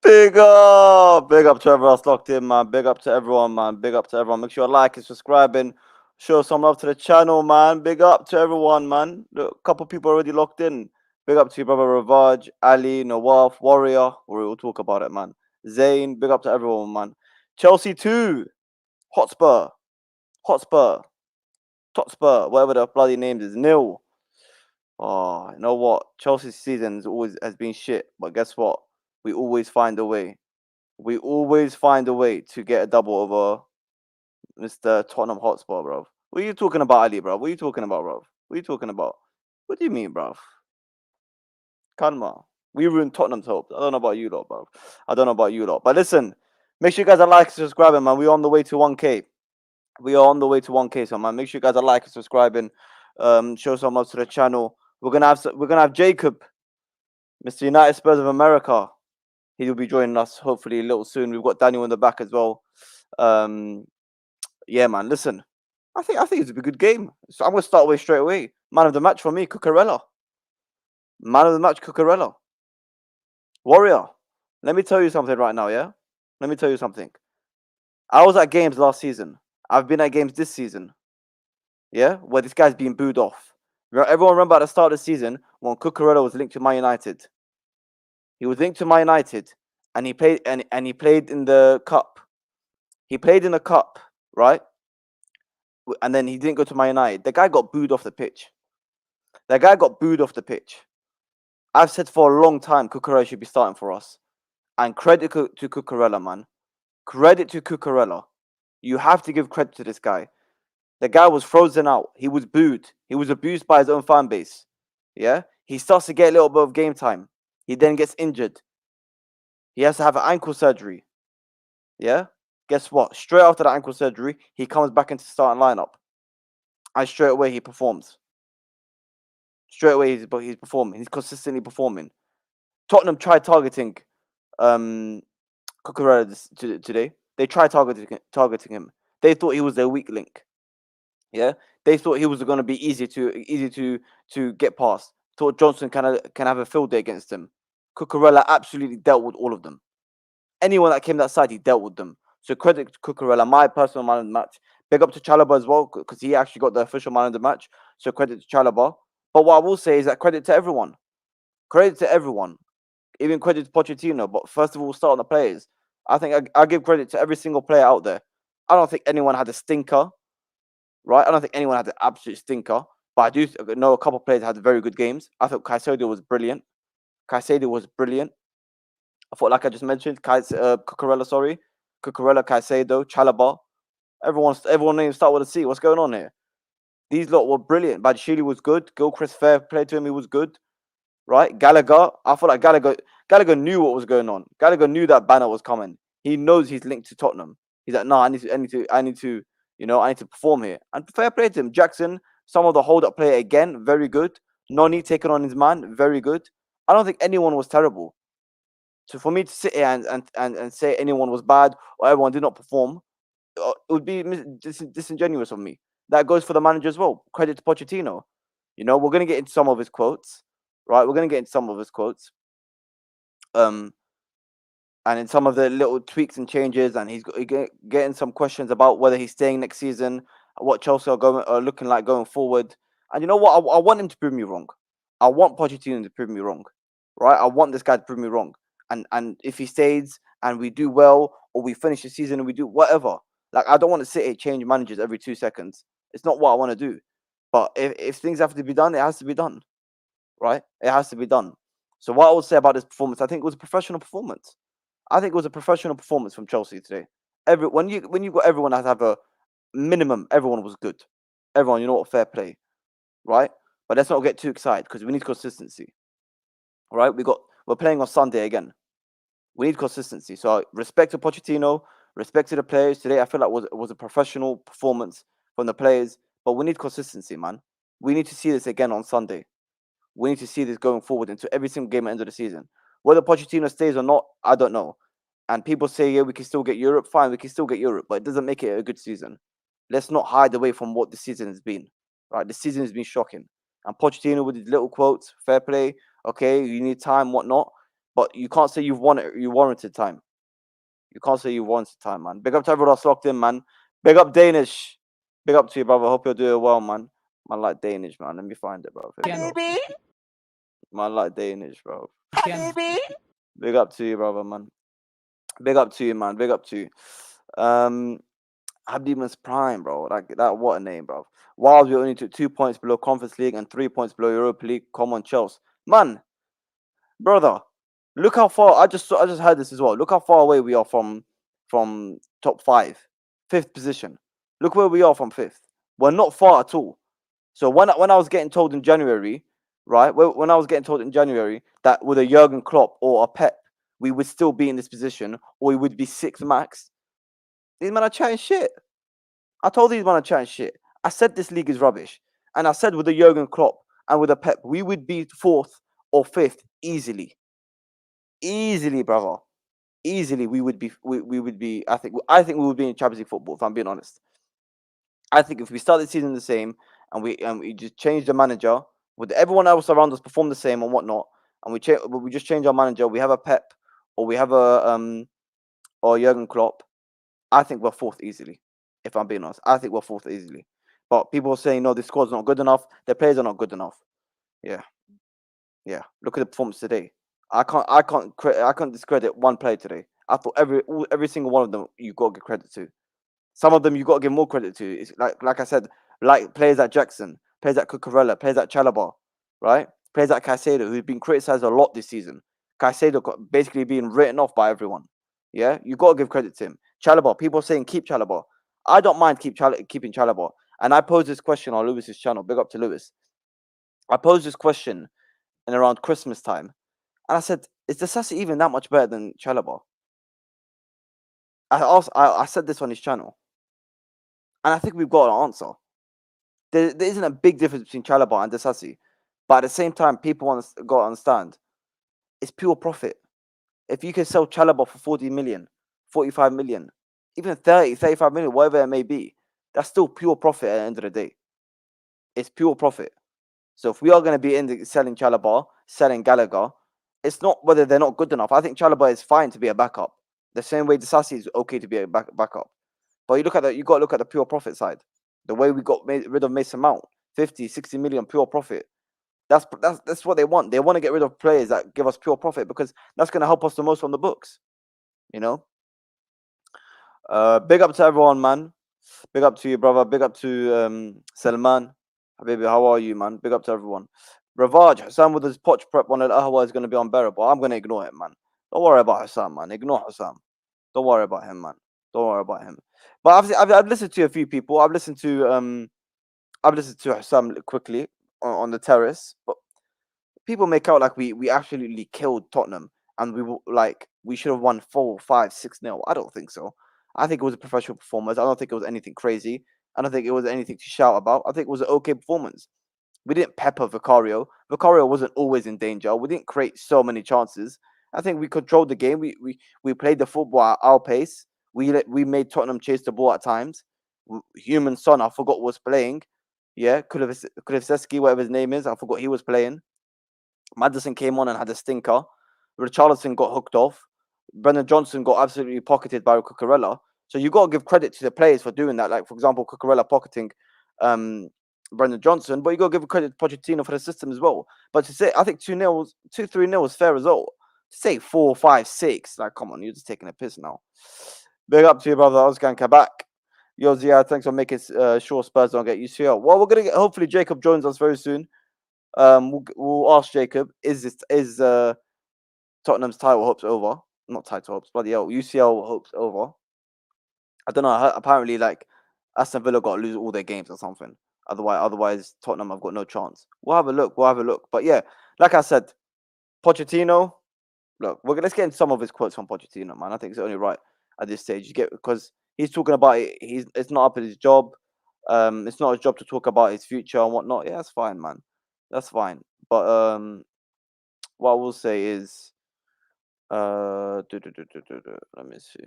Big up to everyone that's locked in, man. Big up to everyone, man. Big up to everyone. Make sure you like and subscribing. Show some love to the channel, man. Big up to everyone, man. Look, a couple people already locked in. Big up to your brother Ravaj, Ali, Nawaf, Warrior. We'll talk about it, man. Zayn, big up to everyone, man. Chelsea 2, Hotspur, Hotspur, Totspur, whatever the bloody name is, nil. Oh, you know what? Chelsea's season has been shit, but guess what? We always find a way. We always find a way to get a double over Mr. Tottenham Hotspur, bro. What are you talking about, Ali, bro? What are you talking about, bro? What are you talking about? What do you mean, bro? Calma. We ruined Tottenham's hopes. I don't know about you lot, bro. I don't know about you lot. But listen, make sure you guys are liking and subscribing, man. We're on the way to 1K. We are on the way to 1K, so man, make sure you guys are liking and subscribing. Show some love to the channel. We're gonna have Jacob, Mr. United Spurs of America. He will be joining us hopefully a little soon. We've got Daniel in the back as well. Yeah, man. Listen, I think it's a good game. So I'm gonna start away straight away. Man of the match for me, Cucurella. Man of the match, Cucurella. Warrior. Let me tell you something right now, yeah. Let me tell you something. I was at games last season. I've been at games this season, yeah, where this guy's being booed off. Everyone remember at the start of the season when Cucurella was linked to Man United. He was linked to Man United, and he played in the cup. He played in the cup, right? And then he didn't go to Man United. The guy got booed off the pitch. The guy got booed off the pitch. I've said for a long time Cucurella should be starting for us. And credit to Cucurella, man. Credit to Cucurella. You have to give credit to this guy. The guy was frozen out. He was booed. He was abused by his own fan base. Yeah? He starts to get a little bit of game time. He then gets injured. He has to have an ankle surgery. Yeah? Guess what? Straight after that ankle surgery, he comes back into the starting lineup. And straight away he performs. Straight away he's performing. He's consistently performing. Tottenham tried targeting Cucurella today. They tried targeting him. They thought he was their weak link. Yeah, they thought he was going to be easy to get past. Thought Johnson can have a field day against him. Cucurella absolutely dealt with all of them. Anyone that came that side, he dealt with them. So credit to Cucurella, my personal man of the match. Big up to Chalobah as well, because he actually got the official man of the match. So credit to Chalobah. But what I will say is that credit to everyone. Credit to everyone. Even credit to Pochettino. But first of all, start on the players. I think I give credit to every single player out there. I don't think anyone had a stinker, right? I don't think anyone had an absolute stinker. But I do know a couple of players had very good games. I thought Caicedo was brilliant. I thought, like I just mentioned, Cucurella, Cucurella, Caicedo, Chalobah. Everyone names start with a C. What's going on here? These lot were brilliant. Badshili was good. Gilchrist, fair play to him, he was good. Right? Gallagher, I feel like Gallagher knew what was going on. Gallagher knew that banner was coming. He knows he's linked to Tottenham. He's like, no, I need to perform here. And fair play to him. Jackson, some of the hold-up play again, very good. Noni taking on his man, very good. I don't think anyone was terrible. So for me to sit here and say anyone was bad or everyone did not perform, it would be disingenuous of me. That goes for the manager as well. Credit to Pochettino. We're going to get into some of his quotes, right? We're going to get into some of his quotes. And in some of the little tweaks and changes, and he's getting some questions about whether he's staying next season, what Chelsea are looking like going forward. And you know what? I want him to prove me wrong. I want Pochettino to prove me wrong, right? I want this guy to prove me wrong. And if he stays and we do well, or we finish the season and we do whatever, like I don't want to sit here change managers every 2 seconds. It's not what I want to do. But if things have to be done, it has to be done, right? It has to be done. So what I would say about this performance, I think it was a professional performance. I think it was a professional performance from Chelsea today. When you got everyone that have a minimum, everyone was good. Everyone, fair play, right? But let's not get too excited because we need consistency. All right, we're playing on Sunday again. We need consistency. So respect to Pochettino, respect to the players today. I feel like it was a professional performance from the players, but we need consistency, man. We need to see this again on Sunday. We need to see this going forward into every single game at the end of the season. Whether Pochettino stays or not, I don't know. And people say, yeah, we can still get Europe. Fine, we can still get Europe, but it doesn't make it a good season. Let's not hide away from what the season has been. Right, the season has been shocking. And Pochettino with his little quotes, fair play. Okay, you need time, whatnot. but you can't say you've won it. You warranted time. You can't say you warranted time, man. Big up to everyone that's locked in, man. Big up Danish. Big up to you, brother. Hope you're doing well, man. Man, like Danish, man. Let me find it, bro. Man, like Danish, bro. Big up to you, brother, man. Big up to you, man. Big up to you. Abdiman's prime, bro. Like that, what a name, bro. While we only took 2 points below Conference League and 3 points below Europa League. Come on, Chelsea, man, brother. Look how far. I just heard this as well. Look how far away we are from top 5, 5th position. Look where we are from 5th. We're not far at all. So when I was getting told in January, right? When I was getting told in January that with a Jurgen Klopp or a Pep, we would still be in this position, or we would be 6th max. These men are chatting shit. I told these men are chatting shit. I said this league is rubbish, and I said with a Jurgen Klopp and with a Pep, we would be 4th or 5th easily. Easily, brother. Easily, we would be. We would be. I think we would be in Champions League football. If I'm being honest, I think if we start the season the same and we just change the manager, with everyone else around us perform the same and whatnot, and we just change our manager, we have a Pep or we have a or Jurgen Klopp, I think we're 4th easily. If I'm being honest, I think we're 4th easily. But people are saying no, the squad's not good enough. The players are not good enough. Yeah. Look at the performance today. I can't discredit one player today. I thought every single one of them you got to give credit to. Some of them you got to give more credit to. It's like I said, like players like Jackson, players like Cucurella, players like Chalobah, right? Players like Caicedo, who've been criticised a lot this season. Caicedo got basically being written off by everyone. Yeah, you got to give credit to him. Chalobah, people are saying keep Chalobah. I don't mind keeping Chalobah. And I posed this question on Lewis's channel. Big up to Lewis. I posed this question in around Christmas time, and I said, "Is Disasi even that much better than Chalobah?" I said this on his channel, and I think we've got an answer. There isn't a big difference between Chalobah and Disasi, but at the same time, people got to understand it's pure profit. If you can sell Chalobah for 40 million, 45 million, even 30, 35 million, whatever it may be, that's still pure profit at the end of the day. It's pure profit. So if we are going to be selling Chalobah, selling Gallagher, it's not whether they're not good enough. I think Chalobah is fine to be a backup. The same way Disasi is okay to be a backup. But you got to look at the pure profit side. The way we got rid of Mason Mount, 50, 60 million pure profit. That's what they want. They want to get rid of players that give us pure profit because that's going to help us the most on the books. You know. Big up to everyone, man. Big up to you, brother. Big up to Salman. Baby, how are you, man? Big up to everyone. Ravaj, Hassan with his potch prep on Al Ahwa is going to be unbearable. I'm going to ignore him, man. Don't worry about Hassan, man. Ignore Hassan. Don't worry about him, man. Don't worry about him. But I've listened to a few people. I've listened to Hassan quickly on the terrace. But people make out like we absolutely killed Tottenham and we should have won 4, 5, 6-0. I don't think so. I think it was a professional performance. I don't think it was anything crazy. I don't think it was anything to shout about. I think it was an okay performance. We didn't pepper Vicario. Vicario wasn't always in danger. We didn't create so many chances. I think we controlled the game. We played the football at our pace. We made Tottenham chase the ball at times. Human Son, I forgot was playing. Yeah, Kulusevski, whatever his name is, I forgot he was playing. Maddison came on and had a stinker. Richarlison got hooked off. Brendan Johnson got absolutely pocketed by Cucurella. So you got to give credit to the players for doing that. Like, for example, Cucurella pocketing Brendan Johnson, but you got to give credit to Pochettino for the system as well. But to say, I think 2-0, 2-3-0 is fair result. To say 4, 5, 6, like, come on, you're just taking a piss now. Big up to you, brother. Ozgan Kabak. Yo, Ziad, thanks for making sure Spurs don't get UCL. Well, we're going to get, hopefully Jacob joins us very soon. We'll ask Jacob, is Tottenham's title hopes over? Not title hopes, bloody hell, UCL hopes over. I don't know. Apparently, like Aston Villa got to lose all their games or something. Otherwise, Tottenham have got no chance. We'll have a look. But yeah, like I said, Pochettino. Look, let's get into some of his quotes from Pochettino, man. I think it's only right at this stage. Because he's talking about it. It's not up at his job. It's not his job to talk about his future and whatnot. Yeah, that's fine, man. That's fine. But what I will say is, let me see.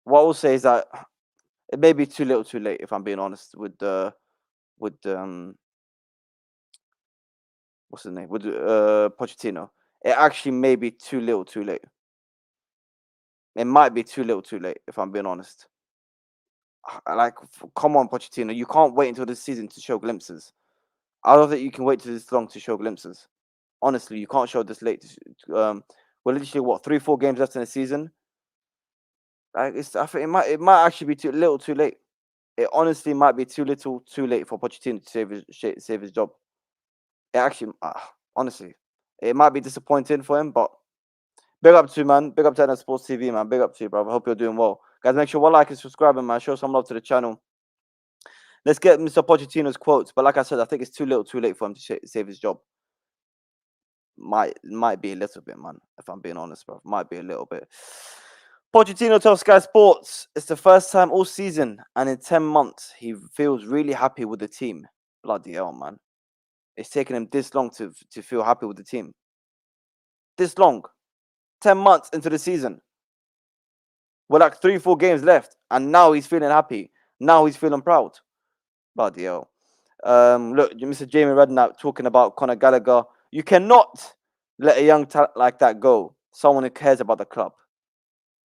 What I will say is that it may be too little, too late. If I'm being honest, with what's his name, with Pochettino. it actually may be too little, too late. It might be too little, too late. If I'm being honest, like, come on, Pochettino, you can't wait until this season to show glimpses. I don't think you can wait till this long to show glimpses. Honestly, you can't show this late. We're literally what 3, 4 games left in the season. Like, I think it might actually be too little, too late. It honestly might be too little, too late for Pochettino to save his job. It actually, honestly, it might be disappointing for him, but big up to you, man. Big up to NS Sports TV, man. Big up to you, bro. I hope you're doing well, guys. Make sure one like and subscribing, man. Show some love to the channel. Let's get Mr. Pochettino's quotes. But like I said, I think it's too little, too late for him to save his job. Might be a little bit, man. If I'm being honest, bro, might be a little bit. Pochettino tells Sky Sports it's the first time all season and in 10 months he feels really happy with the team. Bloody hell, man. It's taken him this long to feel happy with the team. This long. 10 months into the season. We're like 3, 4 games left. And now he's feeling happy. Now he's feeling proud. Bloody hell. Look, Mr. Jamie Redknapp talking about Conor Gallagher. You cannot let a young talent like that go. Someone who cares about the club.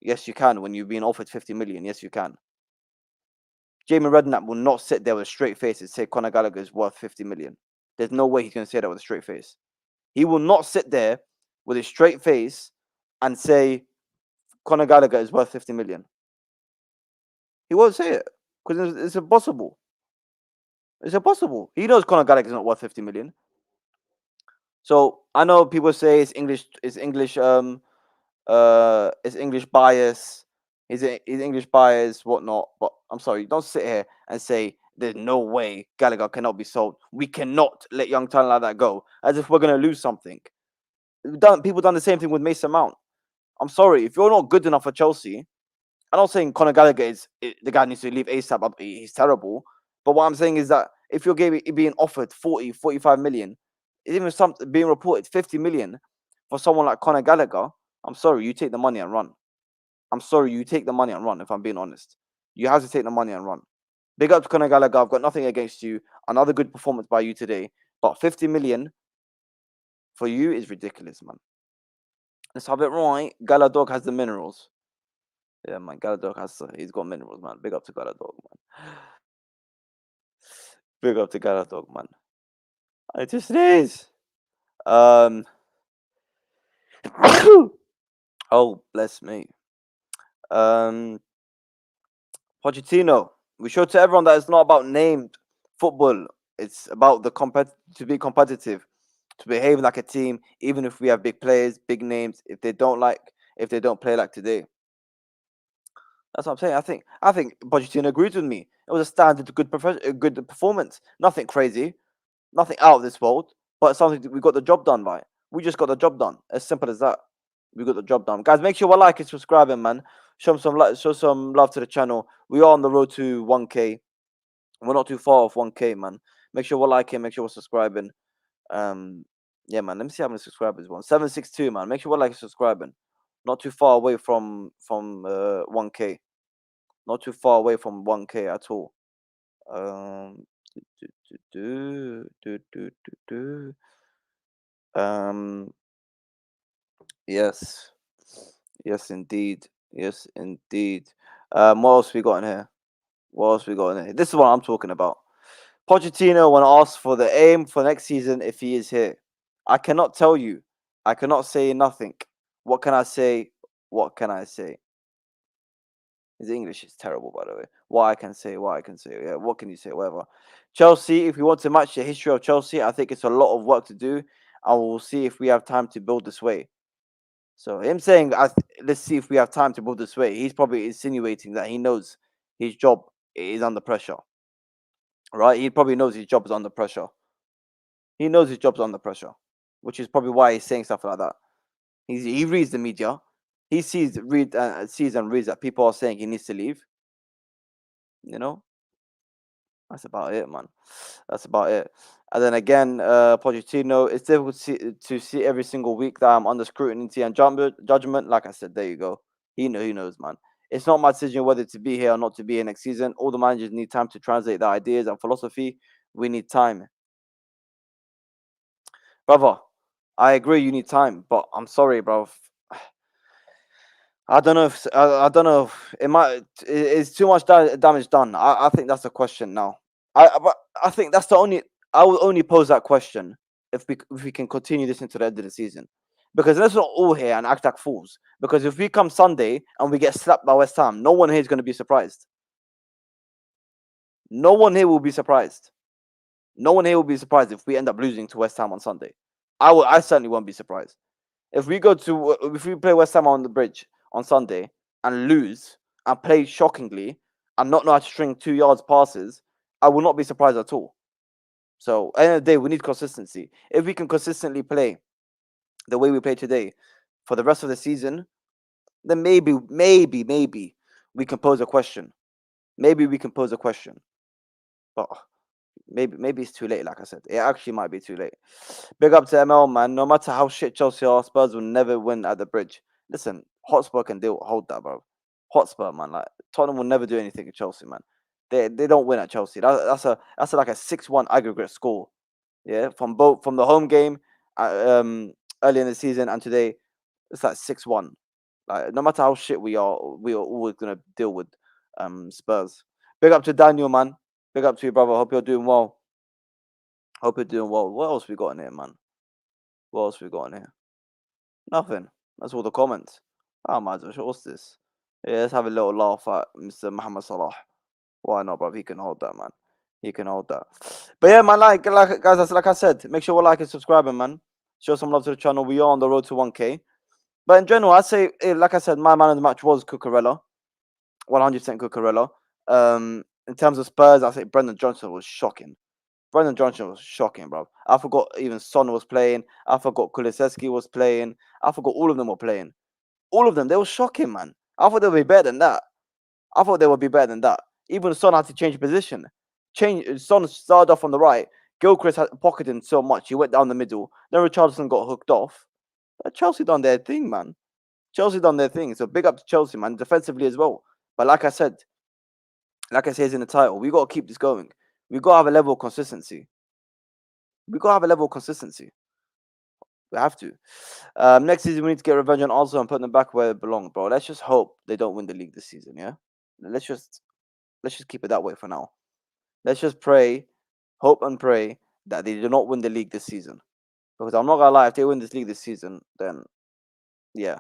Yes, you can when you've been offered 50 million. Yes, you can. Jamie Redknapp will not sit there with a straight face and say Conor Gallagher is worth 50 million. There's no way he's going to say that with a straight face. He will not sit there with a straight face and say Conor Gallagher is worth 50 million. He won't say it because it's impossible. It's impossible. He knows Conor Gallagher is not worth 50 million. So I know people say it's English bias. He's English bias, whatnot. But I'm sorry, don't sit here and say there's no way Gallagher cannot be sold. We cannot let young talent like that go, as if we're gonna lose something. People done the same thing with Mason Mount. I'm sorry, if you're not good enough for Chelsea, I'm not saying Conor Gallagher the guy needs to leave ASAP. He's terrible. But what I'm saying is that if you're being offered 40, 45 million, even something being reported 50 million for someone like Conor Gallagher, I'm sorry, you take the money and run. I'm sorry, you take the money and run, if I'm being honest. You have to take the money and run. Big up to Conor Gallagher. I've got nothing against you. Another good performance by you today. But 50 million for you is ridiculous, man. Let's have it right. Galadog has the minerals. Yeah, man. Galadog he's got minerals, man. Big up to Galadog, man. Big up to Galadog, man. It just is. Um. Oh, bless me. Pochettino. We showed to everyone that it's not about named football. It's about to be competitive, to behave like a team, even if we have big players, big names. If they don't play like today. That's what I'm saying. I think Pochettino agrees with me. It was a standard good performance. Nothing crazy, nothing out of this world, but something that we got the job done by. We just got the job done. As simple as that. We got the job done. Guys, make sure you like and subscribing, man. Show some love to the channel. We are on the road to 1K. We're not too far off 1K, man. Make sure we're liking, make sure we're subscribing. Yeah, man. Let me see how many subscribers we want. 762, man. Make sure we're liking, subscribing. Not too far away from 1K. Not too far away from 1K at all. Yes. Yes, indeed. Yes, indeed. What else we got in here? What else we got in here? This is what I'm talking about. Pochettino want to ask for the aim for next season if he is here. I cannot tell you. I cannot say nothing. What can I say? What can I say? His English is terrible, by the way. What I can say. Yeah, what can you say? Whatever. Chelsea, if we want to match the history of Chelsea, I think it's a lot of work to do. And we'll see if we have time to build this way. So him saying, let's see if we have time to build this way, he's probably insinuating that he knows his job is under pressure. Right? He probably knows his job is under pressure. He knows his job's under pressure, which is probably why he's saying stuff like that. He reads the media. He sees and reads that people are saying he needs to leave. You know? That's about it, man. That's about it. And then again, Pochettino, it's difficult to see every single week that I'm under scrutiny and judgment. Like I said, there you go. He knows, man. It's not my decision whether to be here or not to be here next season. All the managers need time to translate their ideas and philosophy. We need time. Brother, I agree. You need time, but I'm sorry, bro. I don't know if I don't know if it might. Is too much damage done? I think that's the question now. But I think that's the only. I will only pose that question if we can continue this into the end of the season, because let's not all here and act like fools. Because if we come Sunday and we get slapped by West Ham, no one here is going to be surprised. No one here will be surprised. No one here will be surprised if we end up losing to West Ham on Sunday. I certainly won't be surprised. If we play West Ham on the bridge on Sunday and lose and play shockingly and not know how to string 2 yards passes, I will not be surprised at all. So at the end of the day, we need consistency. If we can consistently play the way we play today for the rest of the season, then maybe we can pose a question. Maybe we can pose a question. But maybe it's too late, like I said. It actually might be too late. Big up to ML, man. No matter how shit Chelsea are, Spurs will never win at the bridge. Listen, Hotspur can hold that, bro. Hotspur, man. Like Tottenham will never do anything at Chelsea, man. They don't win at Chelsea. That's like a 6-1 aggregate score. Yeah, from the home game early in the season and today, it's like 6-1. Like no matter how shit we are always gonna deal with Spurs. Big up to Daniel, man. Big up to you, brother. Hope you're doing well. Hope you're doing well. What else we got in here, man? What else we got in here? Nothing. That's all the comments. Oh my gosh, what's this? Yeah, let's have a little laugh at Mr. Mohamed Salah. Why not, bro? He can hold that, man. He can hold that. But yeah, man, like guys, like I said, make sure you like and subscribing, man. Show some love to the channel. We are on the road to 1K. But in general, I'd say, like I said, my man of the match was Cucurella. 100% Cucurella. In terms of Spurs, I say Brendan Johnson was shocking. Brendan Johnson was shocking, bro. I forgot even Son was playing. I forgot Kulusevski was playing. I forgot all of them were playing. All of them, they were shocking, man. I thought they would be better than that. Even Son had to change position. Son started off on the right. Gilchrist had pocketed so much. He went down the middle. Then Richarlison got hooked off. Chelsea done their thing, man. Chelsea done their thing. So big up to Chelsea, man. Defensively as well. But like I said in the title, we got to keep this going. We got to have a level of consistency. We have to. Next season, we need to get revenge on Arsenal and put them back where they belong, bro. Let's just hope they don't win the league this season, yeah? Let's just keep it that way for now. Let's just pray, hope and pray that they do not win the league this season. Because I'm not going to lie, if they win this league this season, then, yeah,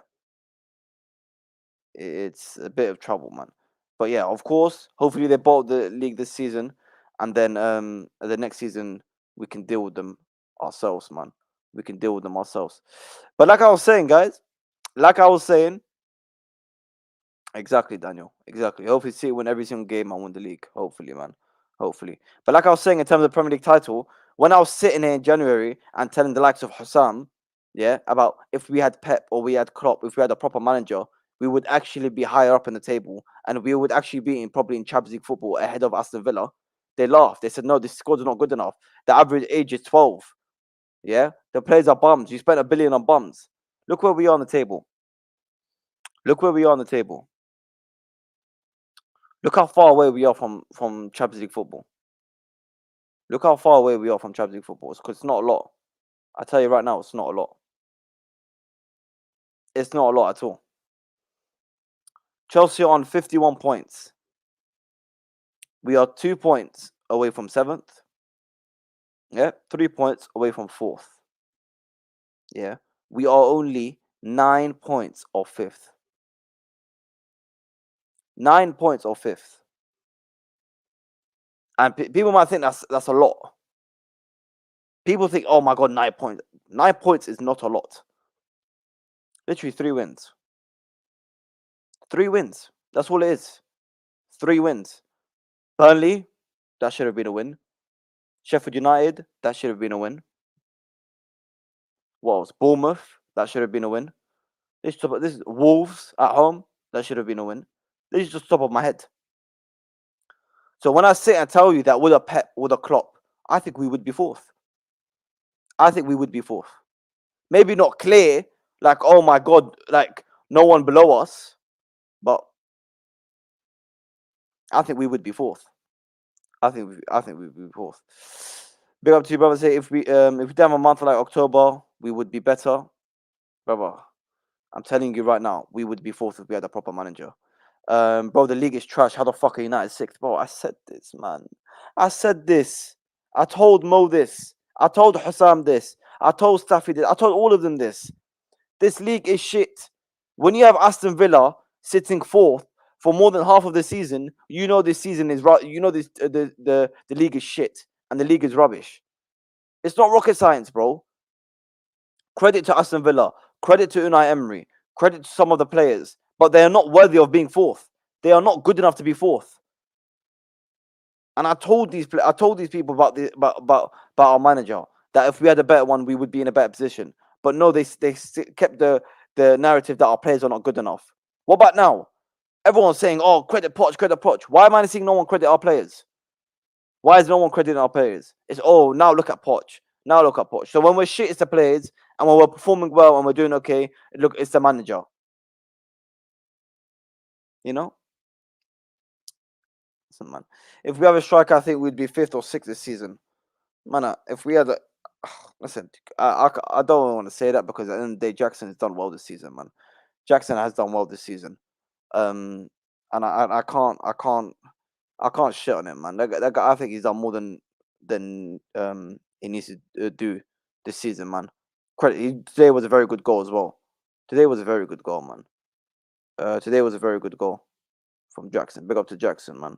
it's a bit of trouble, man. But yeah, of course, hopefully they bought the league this season. And then the next season, we can deal with them ourselves, man. We can deal with them ourselves. But like I was saying, guys, exactly, Daniel, exactly. Hopefully, City win every single game and win the league. Hopefully, man. Hopefully. But like I was saying, in terms of the Premier League title, when I was sitting here in January and telling the likes of Hussam, yeah, about if we had Pep or we had Klopp, if we had a proper manager, we would actually be higher up in the table and we would actually be probably in Champions League football ahead of Aston Villa. They laughed. They said, no, this squad's not good enough. The average age is 12. Yeah, the players are bums. You spent $1 billion on bums. Look where we are on the table. Look how far away we are from Champions League football. Look how far away we are from Champions League football. Because it's not a lot. I tell you right now, it's not a lot. It's not a lot at all. Chelsea are on 51 points. We are 2 points away from 7th. Yeah, 3 points away from 4th. Yeah, we are only 9 points off 5th. 9 points off 5th. And people might think that's a lot. People think, oh my God, 9 points. 9 points is not a lot. Literally 3 wins. 3 wins. That's all it is. 3 wins. Burnley, that should have been a win. Sheffield United, that should have been a win. What else? Bournemouth, that should have been a win. This is Wolves at home, that should have been a win. This is just top of my head. So when I sit and tell you that with a Pep, with a Klopp, I think we would be 4th. Maybe not clear, like, oh my God, like no one below us, but I think we would be 4th. I think we'd be 4th. Big up to you, brother. Say if we didn't have a month like October, we would be better, brother. I'm telling you right now, we would be fourth if we had a proper manager. Bro, the league is trash. How the fuck are United sixth, bro? I said this, man. I said this. I told Mo this. I told Hussam this. I told Staffy this. I told all of them this. This league is shit. When you have Aston Villa sitting fourth for more than half of the season, you know this season is right. You know this the league is shit and the league is rubbish. It's not rocket science, bro. Credit to Aston Villa. Credit to Unai Emery. Credit to some of the players, but they are not worthy of being fourth. They are not good enough to be fourth. And I told these people about our manager that if we had a better one, we would be in a better position. But no, they kept the narrative that our players are not good enough. What about now? Everyone's saying, "Oh, credit Poch, credit Poch." Why am I seeing no one credit our players? Why is no one crediting our players? It's now look at Poch. Now look at Poch. So when we're shit, it's the players, and when we're performing well and we're doing okay, look, it's the manager. You know, listen, man. If we have a striker, I think we'd be fifth or sixth this season. Man, if we had a listen, I don't want to say that because at the end of the day, Jackson has done well this season, man. Jackson has done well this season. And I can't shit on him, man. That guy, I think he's done more than he needs to do this season, man. Today was a very good goal as well. Today was a very good goal, man. Today was a very good goal from Jackson. Big up to Jackson, man.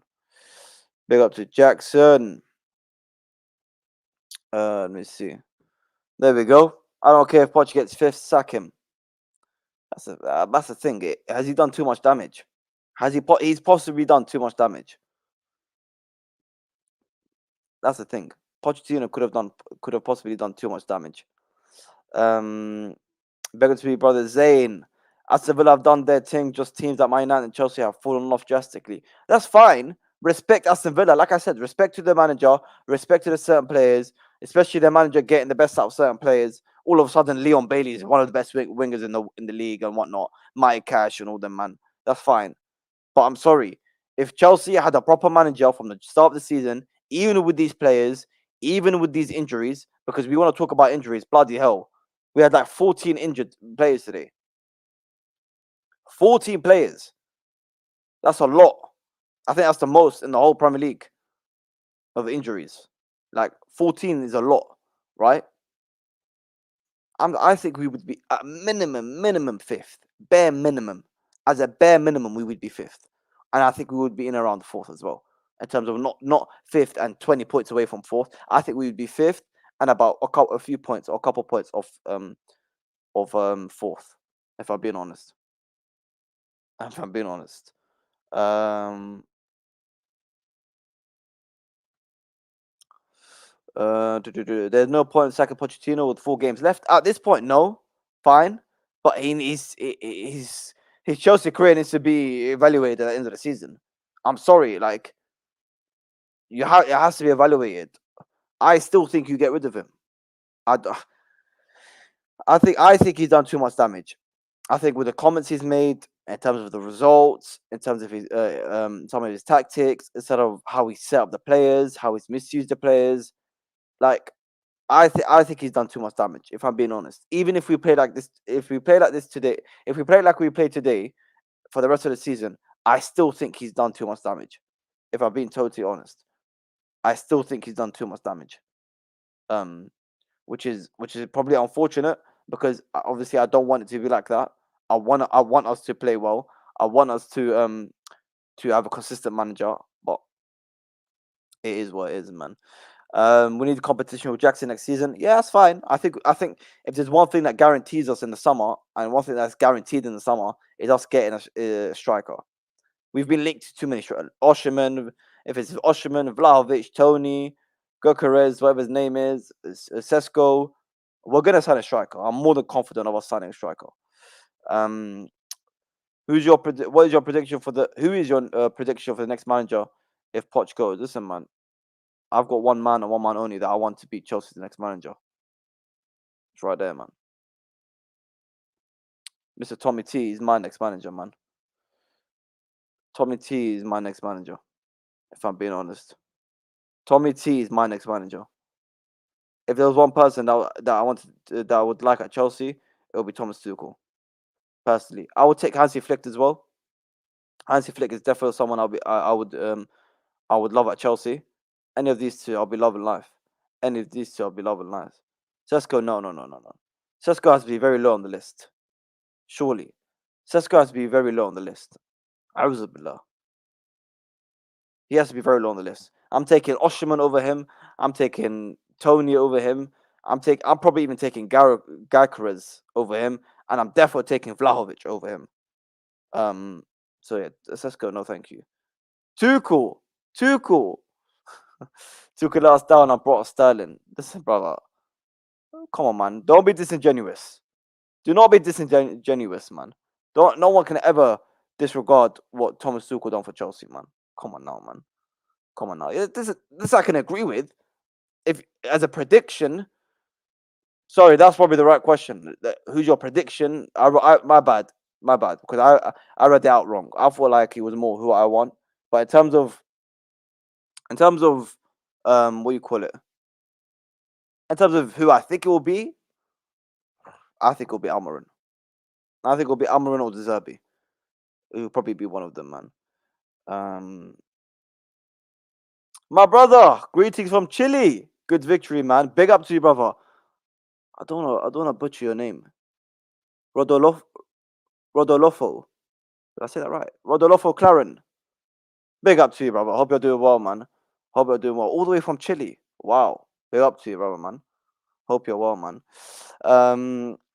Big up to Jackson. Let me see. There we go. I don't care if Poch gets fifth, sack him. That's the thing. Has he done too much damage? He's possibly done too much damage. That's the thing. Pochettino could have possibly done too much damage. Begging to be brother Zayn. Aston Villa have done their thing. Just teams that Man United and Chelsea have fallen off drastically. That's fine. Respect Aston Villa. Like I said, respect to the manager. Respect to the certain players, especially their manager getting the best out of certain players. All of a sudden, Leon Bailey is one of the best wingers in the league and whatnot. Mike Cash and all them, man. That's fine. But I'm sorry. If Chelsea had a proper manager from the start of the season, even with these players, even with these injuries, because we want to talk about injuries, bloody hell. We had like 14 injured players today. 14 players. That's a lot. I think that's the most in the whole Premier League of injuries. Like 14 is a lot, right? I think we would be at minimum fifth. Bare minimum. As a bare minimum, we would be fifth. And I think we would be in around the fourth as well. In terms of not fifth and 20 points away from fourth. I think we would be fifth and about a few points or a couple points off fourth, if I'm being honest. If I'm being honest. There's no point in sacking Pochettino with 4 games left. At this point, no. Fine. But his Chelsea career needs to be evaluated at the end of the season. I'm sorry, like it has to be evaluated. I still think you get rid of him. I think he's done too much damage. I think with the comments he's made, in terms of the results, in terms of his some of his tactics, instead of how he set up the players, how he's misused the players, like I think he's done too much damage. If I'm being honest, even if we play like this, today, if we play like we played today for the rest of the season, I still think he's done too much damage. If I'm being totally honest, I still think he's done too much damage. Which is probably unfortunate because obviously I don't want it to be like that. I want us to play well. I want us to have a consistent manager, but it is what it is, man. We need competition with Jackson next season. Yeah, that's fine. I think if there's one thing that guarantees us in the summer, and one thing that's guaranteed in the summer, is us getting a striker. We've been linked to too many Osherman. If it's Osherman, Vlahovic, Tony, Gokares, whatever his name is, Sesko, we're gonna sign a striker. I'm more than confident of us signing a striker. What is your prediction for the next manager if Poch goes? Listen, man, I've got one man and one man only that I want to be Chelsea's next manager. It's right there, man. Mr. Tommy T is my next manager, man. Tommy T is my next manager. If I'm being honest, Tommy T is my next manager. if there was one person that I wanted that I would like at Chelsea, it would be Thomas Tuchel. Personally, I would take Hansi Flick as well. Hansi Flick is definitely someone I would love at Chelsea. Any of these two, I'll be loving life. Any of these two, I'll be loving life. Sesko, no. Sesko has to be very low on the list. Surely, Sesko has to be very low on the list. Auzubillah. He has to be very low on the list. I'm taking Osherman over him. I'm taking Tony over him. I'm probably even taking Gyökeres over him, and I'm definitely taking Vlahovic over him. So yeah, Sesko, no thank you. Tuchel. Tuchel let us down and brought Sterling. Listen, brother. Come on, man. Don't be disingenuous. Do not be disingenuous, man. No one can ever disregard what Thomas Tuchel done for Chelsea, man. Come on now, man. Come on now. This I can agree with. If as a prediction, sorry, that's probably the right question. Who's your prediction? My bad, because I read it out wrong. I feel like he was more who I want, but in terms of what you call it, in terms of who I think it will be, I think it'll be Almiron. I think it'll be Almiron or De Zerbi. It will probably be one of them, man. My brother, greetings from Chile. Good victory, man. Big up to you, brother. I don't want to butcher your name. Rodolfo. Did I say that right? Rodolfo Claren. Big up to you, brother. Hope you're doing well, man. Hope you're doing well. All the way from Chile. Wow. Big up to you, brother, man. Hope you're well, man.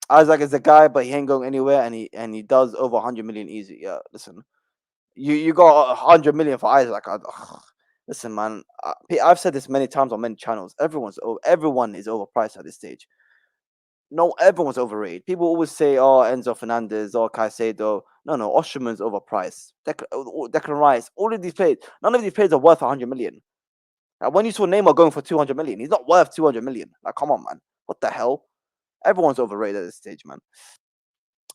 Isaac is the guy, but he ain't going anywhere, and he does over 100 million easy. Yeah, listen. You got 100 million for Isaac. Listen, man. I've said this many times on many channels. Everyone is overpriced at this stage. No, everyone's overrated. People always say, "Oh, Enzo Fernandez or Caicedo." No, Osherman's overpriced. Declan Rice. All of these players. None of these players are worth 100 million. Like, when you saw Neymar going for 200 million, he's not worth 200 million. Like, come on, man. What the hell? Everyone's overrated at this stage, man.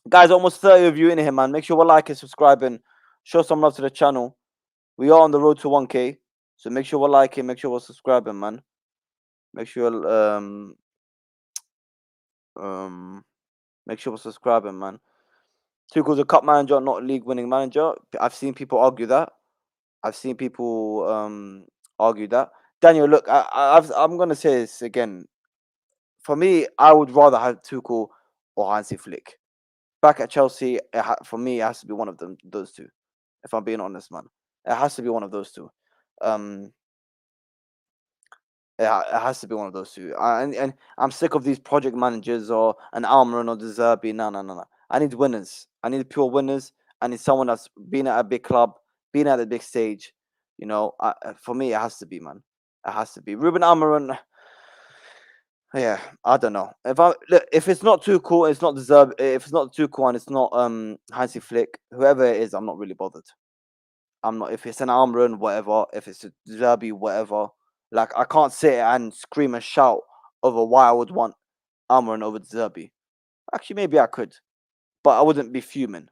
Guys, almost 30 of you in here, man. Make sure we're liking, subscribing, show some love to the channel. We are on the road to 1K, so make sure we're liking, make sure we're subscribing, man. Make sure make sure we're subscribing, man. Tuchel's a cup manager, not a league-winning manager. I've seen people argue that. Argue that. Daniel, look, I'm gonna say this again. For me, I would rather have Tuchel or Hansi Flick. Back at Chelsea, for me, it has to be one of those two. If I'm being honest, man, it has to be one of those two. It has to be one of those two. And I'm sick of these project managers or an Almiron or De Zerbi. No. I need winners. I need pure winners. I need someone that's been at a big club, been at a big stage. You know, for me, it has to be, man. It has to be. Ruben Almiron. Yeah, I don't know. If it's not too cool, it's not deserved. If it's not too cool and it's not Hansi Flick, whoever it is, I'm not really bothered. I'm not. If it's an Almiron, whatever. If it's a Zerbi, whatever. Like, I can't sit and scream and shout over why I would want Almiron over Zerbi. Actually, maybe I could, but I wouldn't be fuming.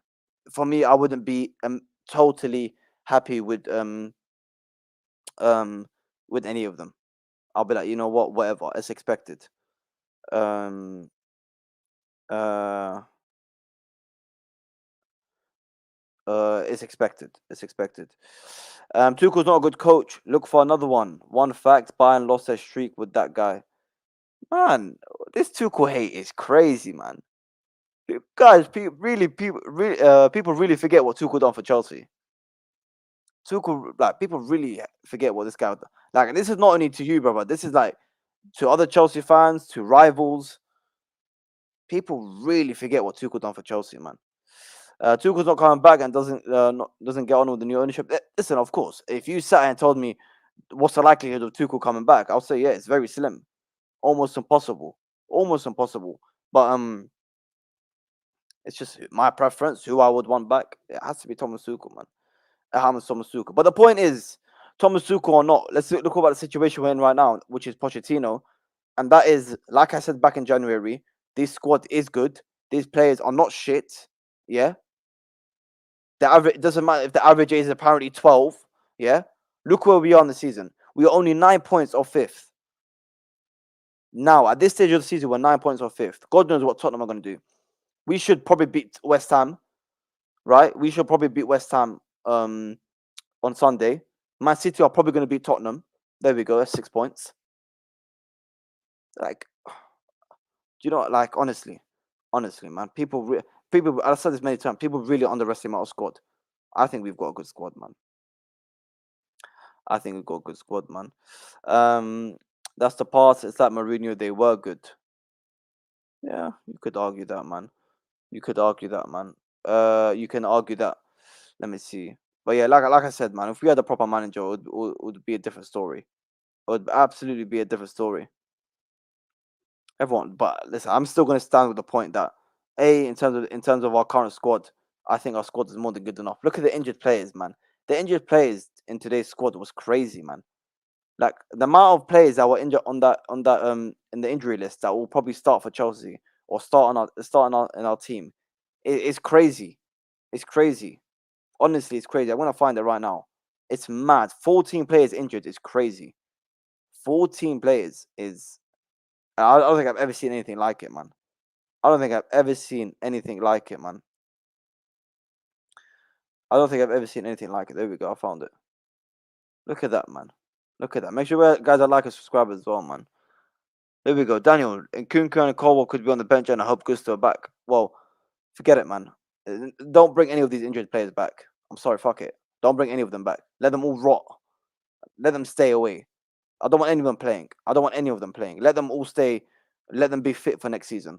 For me, I wouldn't be totally happy with any of them. I'll be like, you know what, whatever. It's expected. It's expected. It's expected. Tuchel's not a good coach. Look for another one. One fact: Bayern lost their streak with that guy. Man, this Tuchel hate is crazy, man. Guys, people really forget what Tuchel done for Chelsea. Tuchel, like, people really forget what this guy done. Like, and this is not only to you, brother. This is like to other Chelsea fans, to rivals. People really forget what Tuchel done for Chelsea, man. Tuchel's not coming back and doesn't get on with the new ownership. Listen, of course, if you sat and told me what's the likelihood of Tuchel coming back, I'll say yeah, it's very slim, almost impossible. But it's just my preference, who I would want back. It has to be Thomas Tuchel, man. Thomas Tuchel. But the point is, Thomas Tuchel or not, let's look about the situation we're in right now, which is Pochettino, and that is, like I said back in January, this squad is good. These players are not shit. Yeah. The average, it doesn't matter if the average age is apparently 12. Yeah. Look where we are in the season. We are only 9 points off fifth. Now, at this stage of the season, we're 9 points off fifth. God knows what Tottenham are going to do. We should probably beat West Ham, right? We should probably beat West Ham on Sunday. Man City are probably going to beat Tottenham. There we go. That's 6 points. Like, do you know? Like, honestly, man, people. I've said this many times. People really underestimate our squad. I think we've got a good squad, man. I think we've got a good squad, man. That's the past. It's like Mourinho. They were good. Yeah, you could argue that, man. You could argue that, man. You can argue that. Let me see. But yeah, like I said, man, if we had a proper manager, it would be a different story. It would absolutely be a different story. Everyone, but listen, I'm still going to stand with the point that in terms of our current squad, I think our squad is more than good enough. Look at the injured players, man. The injured players in today's squad was crazy, man. Like the amount of players that were injured on that in the injury list that will probably start for Chelsea or start in our team, it's crazy. It's crazy. Honestly, it's crazy. I'm gonna find it right now. It's mad. 14 players injured is crazy. 14 players is. I don't think I've ever seen anything like it, man. I don't think I've ever seen anything like it, man. I don't think I've ever seen anything like it. There we go. I found it. Look at that, man. Look at that. Make sure guys are like and subscribe as well, man. There we go. Daniel and Kunku and Colwell could be on the bench, and I hope Gusto are back. Well, forget it, man. Don't bring any of these injured players back. I'm sorry, fuck it. Don't bring any of them back. Let them all rot. Let them stay away. I don't want any of them playing. I don't want any of them playing. Let them all stay. Let them be fit for next season.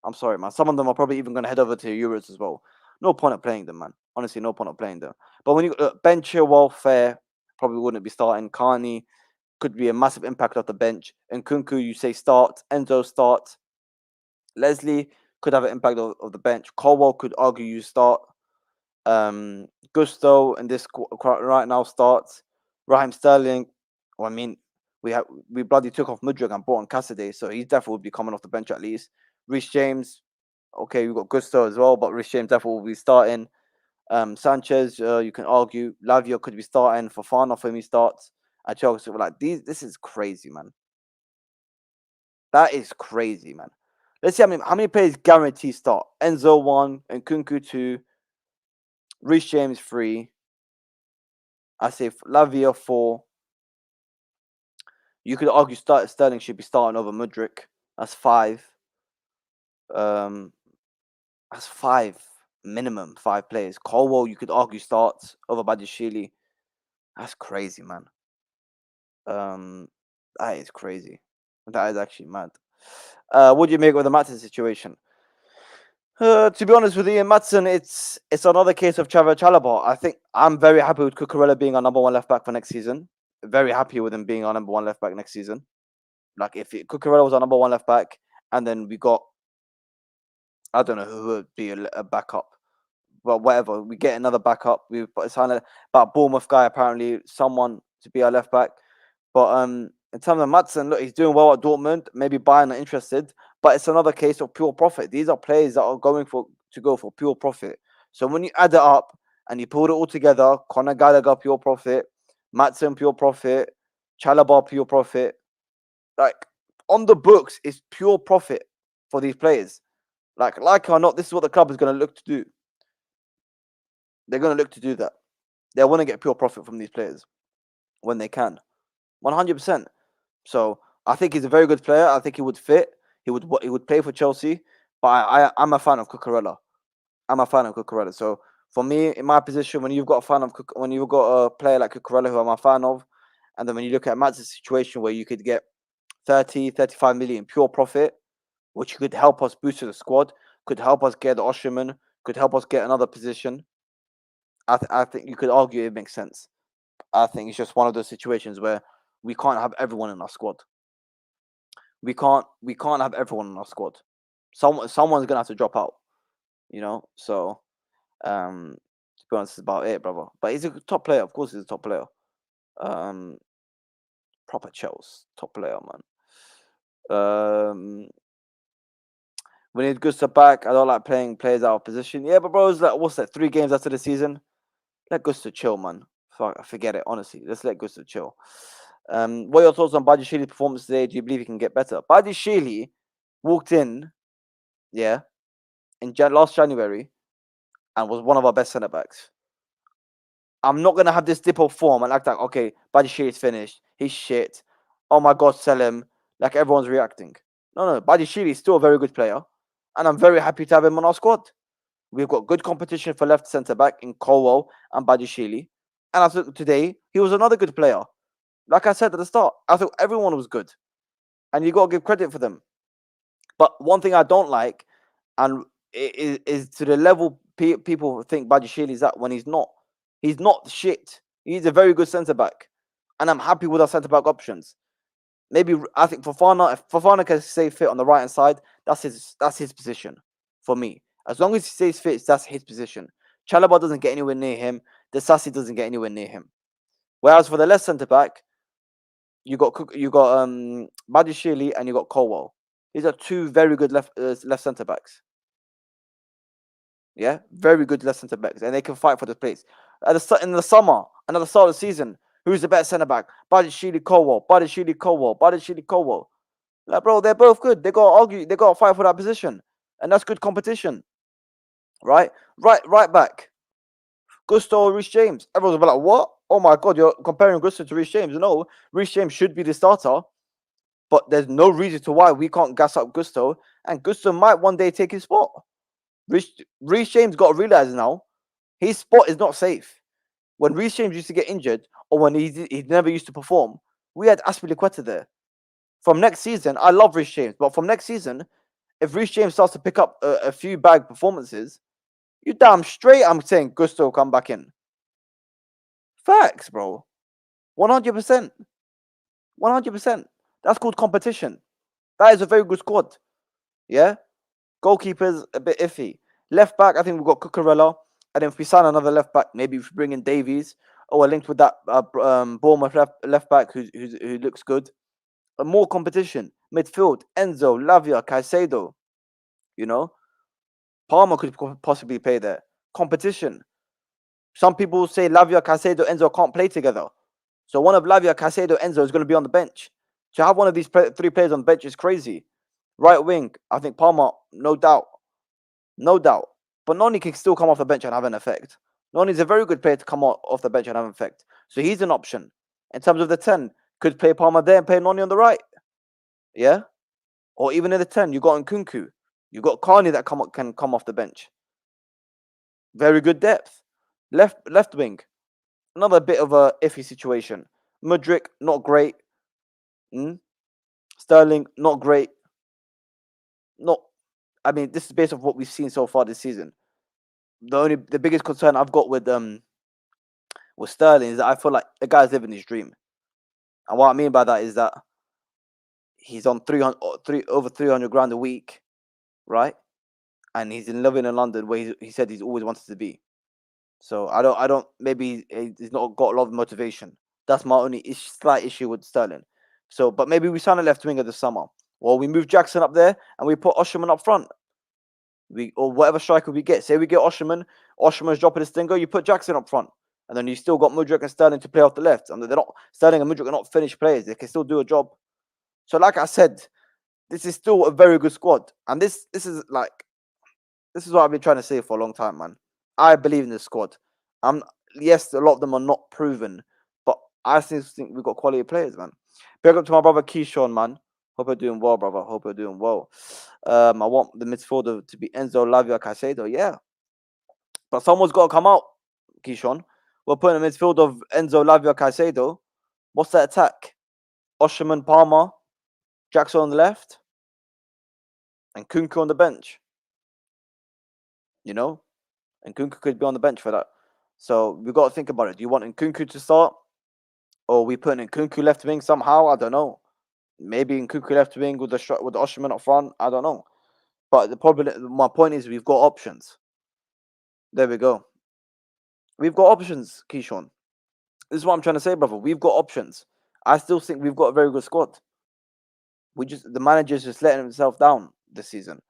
I'm sorry, man. Some of them are probably even going to head over to Euros as well. No point of playing them, man. Honestly, no point of playing them. But when you bench Chilwell, fair, probably wouldn't be starting. Carney could be a massive impact off the bench. And Kunku, you say start. Enzo start. Leslie could have an impact of the bench. Colwell could argue you start. Gusto in this right now starts. Raheem Sterling. Well, I mean, we bloody took off Mudryk and brought on Cassidy, so he definitely would be coming off the bench at least. Reece James. Okay, we've got Gusto as well, but Reece James definitely will be starting. Sanchez, you can argue. Lavia could be starting. Fofana for me starts. At Chelsea, like this is crazy, man. That is crazy, man. Let's see how many players guarantee start. Enzo 1 and Kunku 2. Reece James 3. I say Lavia 4. You could argue Sterling should be starting over Mudryk. That's 5. That's 5 minimum. 5 players. Colwell, you could argue starts over Badiashile. That's crazy, man. That is crazy. That is actually mad. What do you make of the Maatsen situation? To be honest with Ian Maatsen, it's another case of Trevor Chalobah. I think I'm very happy with Cucurella being our number 1 left back for next season. Very happy with him being our number 1 left back next season. Like if Cucurella was our number 1 left back, and then we got, I don't know who would be a backup, but whatever, we get another backup. We signed about Bournemouth guy apparently, someone to be our left back. But in terms of Maatsen, look, he's doing well at Dortmund. Maybe Bayern are interested, but it's another case of pure profit. These are players that are going to go for pure profit. So when you add it up and you put it all together, Conor Gallagher pure profit, Maatsen pure profit, Chalobah pure profit. Like on the books, it's pure profit for these players. Like or not, this is what the club is going to look to do. They're going to look to do that. They want to get pure profit from these players when they can. 100%. So I think he's a very good player. I think he would fit. He would play for Chelsea. But I'm a fan of Cucurella. So for me, in my position, when you've got a player like Cucurella, who I'm a fan of, and then when you look at Matt's situation where you could get 30, 35 million pure profit, which could help us boost the squad, could help us get the Osherman, could help us get another position. I think you could argue it makes sense. I think it's just one of those situations where we can't have everyone in our squad. We can't have everyone in our squad. Someone's gonna have to drop out, So, to be honest, that's about it, brother. But he's a top player. Of course, he's a top player. Proper Chelsea top player, man. We need Gusto back. I don't like playing players out of position. Yeah, but bro, it's like, what's that? 3 games after the season. Let Gusto chill, man. Forget it. Honestly, let's let Gusto chill. What are your thoughts on Badiashili's performance today? Do you believe he can get better? Badiashile walked in, yeah, in last January and was one of our best centre backs. I'm not gonna have this dip of form and act like, okay, Badiashile is finished. He's shit. Oh my god, sell him. Like everyone's reacting. No. Badiashile is still a very good player, and I'm very happy to have him on our squad. We've got good competition for left centre back in Colwell and Badiashile. And I thought today he was another good player. Like I said at the start, I thought everyone was good. And you got to give credit for them. But one thing I don't like, and is to the level people think Badiashile is at when he's not. He's not shit. He's a very good centre back. And I'm happy with our centre back options. Maybe I think Fofana, if Fofana can stay fit on the right hand side, that's his position for me. As long as he stays fit, that's his position. Chalobah doesn't get anywhere near him. Desassi doesn't get anywhere near him. Whereas for the left centre back, you got Badiashile and you got Colwell. These are two very good left centre backs. Yeah, very good left centre backs, and they can fight for the place. In the summer, and at the start of the season, who's the better centre back? Badiashile, Colwell. Badiashile, Colwell. Badiashile, Colwell. Like, bro, they're both good. They got to argue. They got to fight for that position, and that's good competition, right? Right back. Gusto or Reece James. Everyone's like, what? Oh my god, you're comparing Gusto to Reece James. No, Reece James should be the starter, but there's no reason to why we can't gas up Gusto, and Gusto might one day take his spot. Reece James got to realize now his spot is not safe. When Reece James used to get injured, or when he never used to perform, we had Aspilicueta there. From next season, I love Reece James, but from next season, if Reece James starts to pick up a few bag performances, you damn straight I'm saying Gusto will come back in. Facts, bro. 100%. 100%. That's called competition. That is a very good squad. Yeah? Goalkeeper's a bit iffy. Left back, I think we've got Cucurella. And if we sign another left back, maybe if we bring in Davies, or we're linked with that Bournemouth left back who looks good. More competition. Midfield, Enzo, Lavia, Caicedo. You know? Palmer could possibly play there. Competition. Some people say Lavia, Caicedo, Enzo can't play together. So one of Lavia, Caicedo, Enzo is going to be on the bench. To have one of these three players on the bench is crazy. Right wing, I think Palmer, no doubt. No doubt. But Noni can still come off the bench and have an effect. Noni's a very good player to come off the bench and have an effect. So he's an option. In terms of the 10, could play Palmer there and play Noni on the right. Yeah? Or even in the 10, you got Nkunku. You got Carney that can come off the bench. Very good depth. Left wing. Another bit of a iffy situation. Mudryk, not great. Sterling, not great. I mean, this is based off what we've seen so far this season. The biggest concern I've got with Sterling is that I feel like the guy's living his dream. And what I mean by that is that he's on over 300 grand a week, right? And he's living in London where he said he's always wanted to be. So I don't. Maybe he's not got a lot of motivation. That's my only slight issue with Sterling. So, but maybe we sign a left winger this summer, or we move Jackson up there and we put Osherman up front. Or whatever striker we get. Say we get Osherman's dropping his stinger. You put Jackson up front, and then you still got Mudryk and Sterling to play off the left. I mean, Sterling and Mudryk are not finished players. They can still do a job. So, like I said, this is still a very good squad, and this is what I've been trying to say for a long time, man. I believe in this squad. Yes, a lot of them are not proven, but I still think we've got quality players, man. Big up to my brother Keyshawn, man. Hope you're doing well, brother. Hope you're doing well. I want the midfielder to be Enzo, Lavia, Caicedo. Yeah, but someone's got to come out, Keyshawn. We're putting a midfield of Enzo, Lavia, Caicedo. What's that attack? Osherman, Palmer, Jackson on the left, and Kunku on the bench. You know, and Kunku could be on the bench for that. So we've got to think about it. Do you want Nkunku to start? Or are we putting Nkunku left wing somehow? I don't know. Maybe Nkunku left wing with Osherman up front. I don't know. But my point is we've got options. There we go. We've got options, Keyshawn. This is what I'm trying to say, brother. We've got options. I still think we've got a very good squad. The manager's just letting himself down this season.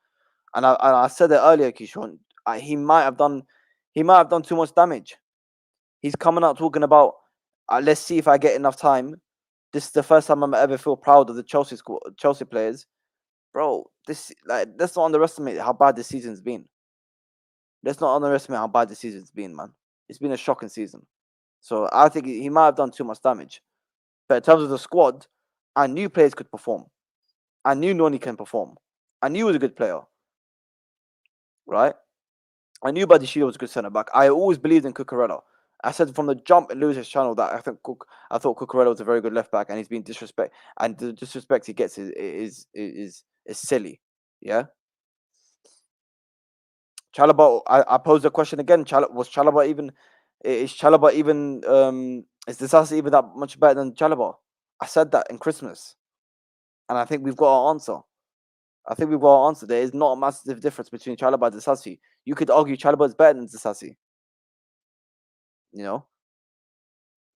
And I said it earlier, Keyshawn. He might have done too much damage. He's coming out talking about let's see if I get enough time This is the first time I'm ever feel proud of the Chelsea players, bro. This like let's not underestimate how bad this season's been. Let's not underestimate how bad this season's been, man. It's been a shocking season. So I think he might have done too much damage. But in terms of the squad, I knew players could perform. I knew Noni can perform. I knew he was a good player, right? I knew Badishida was a good centre back. I always believed in Cucurella. I said from the jump in Lewis's channel that I thought Cucurella was a very good left back, and he's been disrespect, and the disrespect he gets is silly. Yeah, Chalobah. I posed the question again. Was Chalobah even? Is Chalobah even? Is Disasi even that much better than Chalobah? I said that in Christmas, and I think we've got our answer. I think we've got our answer. There is not a massive difference between Chalobah and Disasi. You could argue Chalobah is better than Disasi. You know.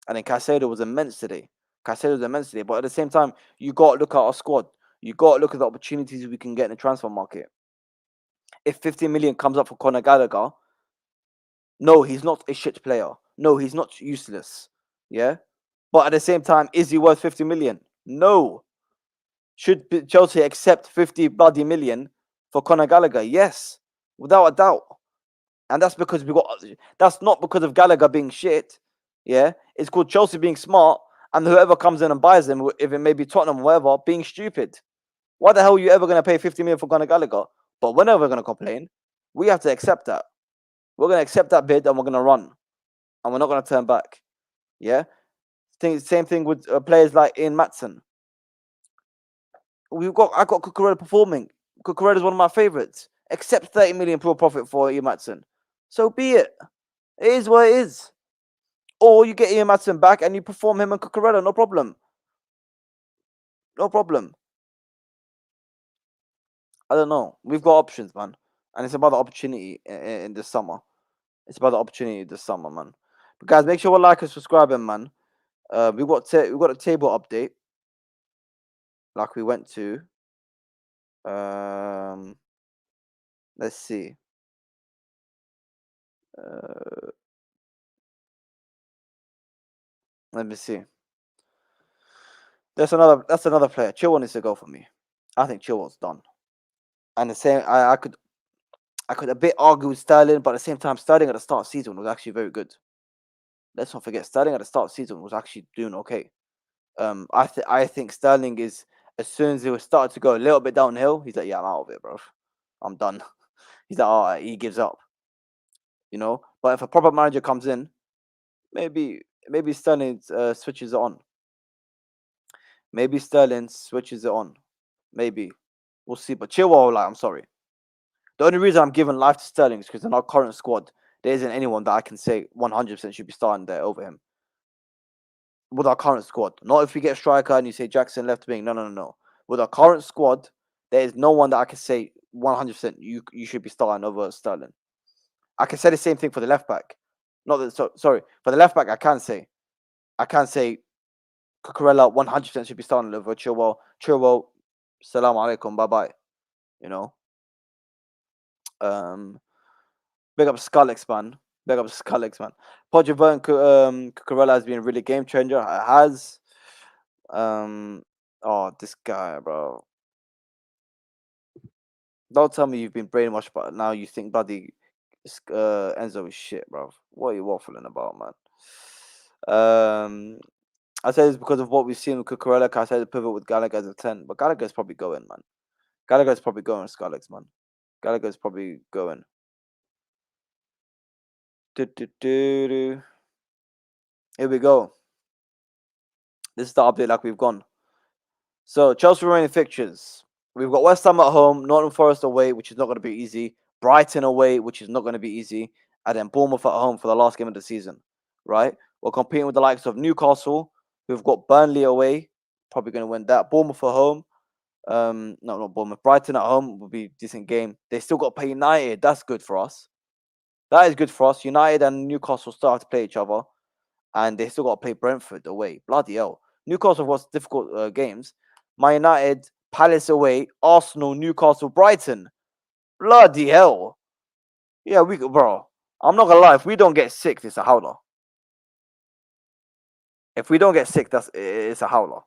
And then Caicedo was immense today. Caicedo was immense today. But at the same time, you got to look at our squad. You got to look at the opportunities we can get in the transfer market. If 50 million comes up for Conor Gallagher, no, he's not a shit player. No, he's not useless. Yeah. But at the same time, is he worth 50 million? No. Should Chelsea accept 50 bloody million for Conor Gallagher? Yes, without a doubt. And that's because that's not because of Gallagher being shit. Yeah. It's called Chelsea being smart and whoever comes in and buys them, if it may be Tottenham or whatever, being stupid. Why the hell are you ever going to pay 50 million for Conor Gallagher? But we're never going to complain. We have to accept that. We're going to accept that bid and we're going to run. And we're not going to turn back. Yeah? Same thing with players like Ian Matson. I got Cucurella performing. Cucurella is one of my favourites. Accept 30 million pure profit for Ian Matson. So be it. It is what it is. Or you get Ian Matson back and you perform him and Cucurella, no problem. No problem. I don't know. We've got options, man. And it's about the opportunity in this summer. It's about the opportunity this summer, man. But guys, make sure you like and subscribe, man. We've got a table update. Like we went to. Let's see. Let me see. That's another player. Chilwell needs to go for me. I think Chilwell's done. And the same, I could a bit argue with Sterling, but at the same time, Sterling at the start of the season was actually very good. Let's not forget, Sterling at the start of the season was actually doing okay. I think Sterling is, as soon as he was started to go a little bit downhill, he's like, yeah, I'm out of it, bro. I'm done. He's like, oh, he gives up. You know, but if a proper manager comes in, maybe Sterling switches it on. Maybe Sterling switches it on. Maybe we'll see. But Chilwell, like, I'm sorry. The only reason I'm giving life to Sterling is because in our current squad, there isn't anyone that I can say 100% should be starting there over him. With our current squad, not if we get a striker and you say Jackson left wing. No. With our current squad, there is no one that I can say 100% you should be starting over Sterling. I can say the same thing for the left back. Not that sorry for the left back. I can say Cucurella 100% should be starting over Chilwell. Salam alaikum, bye bye. You know. Big up Scullix, man. Big up Scullix, man. Podriver and Cucurella has been a really game changer. It has. Oh, this guy, bro. Don't tell me you've been brainwashed, but now you think bloody Enzo is shit, bro. What are you waffling about, man? I say it's because of what we've seen with Cucurella. I said the pivot with Gallagher as a 10, but Gallagher's probably going, man. Gallagher's probably going, Scullix, man. Gallagher's probably going. Here we go. This is the update like we've gone. So Chelsea remaining fixtures. We've got West Ham at home, Nottingham Forest away, which is not going to be easy. Brighton away, which is not going to be easy. And then Bournemouth at home for the last game of the season. Right? We're competing with the likes of Newcastle, who've got Burnley away, probably going to win that. Bournemouth at home. No, not Bournemouth. Brighton at home will be a decent game. They still got to play United. That's good for us. That is good for us. United and Newcastle still have to play each other. And they still got to play Brentford away. Bloody hell. Newcastle was difficult games. Man United, Palace away, Arsenal, Newcastle, Brighton. Bloody hell. Yeah, bro. I'm not gonna lie, if we don't get sick, it's a howler. If we don't get sixth, it's a howler.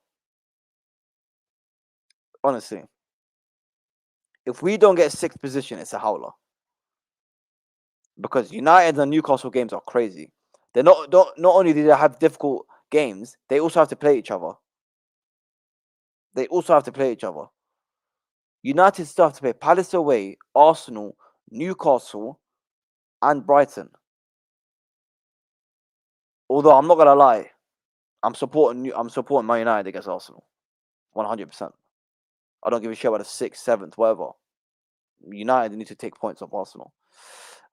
Honestly, if we don't get sixth position, it's a howler. Because United and Newcastle games are crazy. They're not only do they have difficult games, they also have to play each other. United still have to play Palace away, Arsenal, Newcastle, and Brighton. Although I'm not gonna lie, I'm supporting Man United against Arsenal, 100%. I don't give a shit about the 6th, 7th, whatever. United need to take points off Arsenal.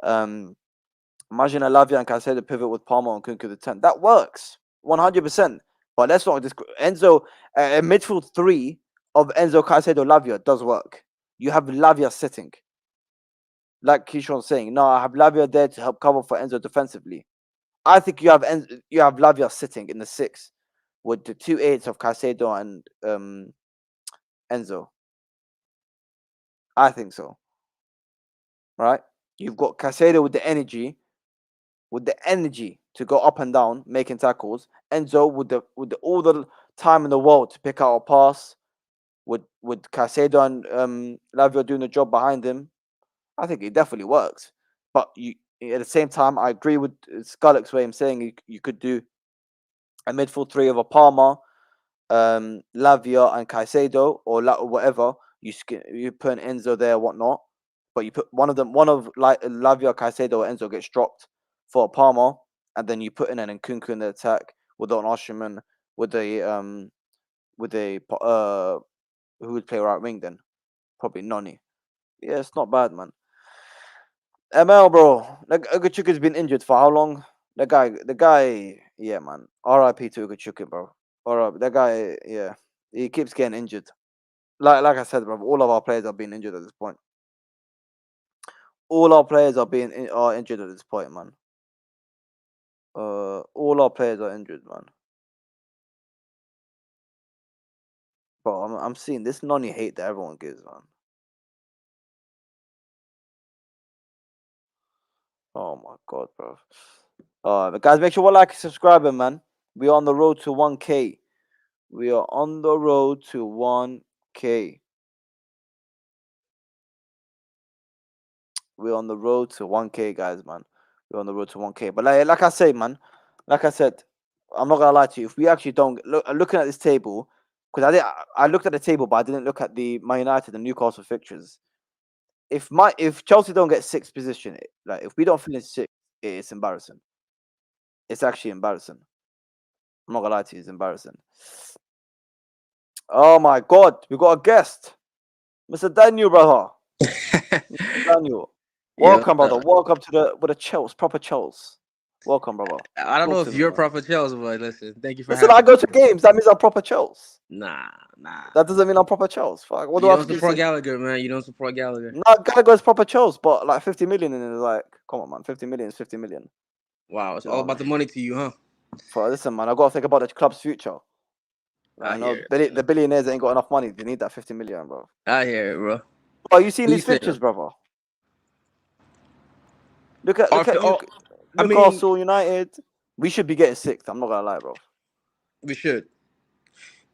Imagine Lavia and Caicedo pivot with Palmer and Kunku the 10th. That works 100%. But let's not Enzo, a midfield 3 of Enzo, Caicedo, Lavia does work. You have Lavia sitting. Like Keyshawn's saying, no, I have Lavia there to help cover for Enzo defensively. I think you have Lavia sitting in the 6 with the 2 8s of Caicedo and Enzo. I think so. Right? You've got Caicedo with the energy to go up and down, making tackles. Enzo with all the time in the world to pick out a pass. With Caicedo and Lavia doing the job behind him, I think it definitely works. But at the same time, I agree with Skullock's way of saying you could do a midfield 3 of a Palmer, Lavia and Caicedo, or whatever. You put an Enzo there, whatnot. But you put one of Lavia, Caicedo, or Enzo gets dropped for a Palmer, and then you put in an Nkunku in the attack with Don Osherman with a who would play right wing then? Probably Noni. Yeah, it's not bad, man. ML, bro. Ugachuka's been injured for how long? The guy, yeah, man. RIP to Ugachuka, bro. Alright, that guy, yeah, he keeps getting injured. Like I said, bro, all of our players are being injured at this point. All our players are injured at this point, man. All our players are injured, man. Bro, I'm seeing this Noni hate that everyone gives, man. Oh my god, bro. But guys, make sure you like and subscribe, man. We are on the road to 1K. We are on the road to 1K. We're on the road to 1K, guys, man. We're on the road to 1K. But like I say, man, like I said, I'm not gonna lie to you. If we actually don't looking at this table, because I looked at the table, but I didn't look at the Man United and Newcastle fixtures. If Chelsea don't get 6th position, like if we don't finish 6th, it's embarrassing. It's actually embarrassing. I'm not gonna lie to you, it's embarrassing. Oh my god, we got a guest, Mr. Daniel, brother. Mr. Daniel, welcome, brother. Welcome to the Chels, proper Chels. Welcome, brother. I don't know if you're proper Chels, but listen, thank you for Listen, having I me. go to games. That means I'm proper Chels. Nah. That doesn't mean I'm proper Chels. Fuck. What do You I have don't to do? support Gallagher, man. You don't support Gallagher. No, Gallagher is proper Chels, but like 50 million in it is like, come on, man. 50 million is 50 million. Wow, it's You know all what I about the mean? money to you, huh? Listen, man, I got to think about the club's future. I I know hear it. the billionaires ain't got enough money. They need that 50 million, bro. I hear it, bro. Oh, you seen Who you these say fixtures, though? brother? Look at I mean, Newcastle United. We should be getting 6th. I'm not gonna lie, bro. we should.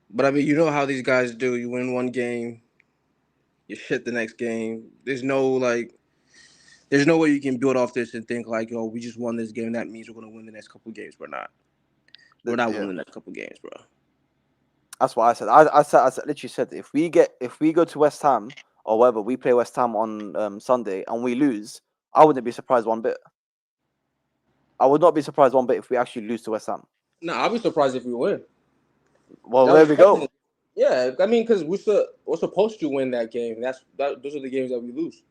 But I mean, you know how these guys do. You win one game, you shit the next game. There's no way you can build off this and think like, oh, we just won this game. That means we're gonna win the next couple games. We're not. We're not Yeah, winning the next couple games, bro. that's what I said. I literally said if we go to West Ham or whatever, we play West Ham on Sunday and we lose, I wouldn't be surprised one bit. I would not be surprised one bit if we actually lose to West Ham. No, I'll be surprised if we win. Well, That there was we go. expecting. Yeah, I mean, because we're supposed to win that game. Those are the games that we lose.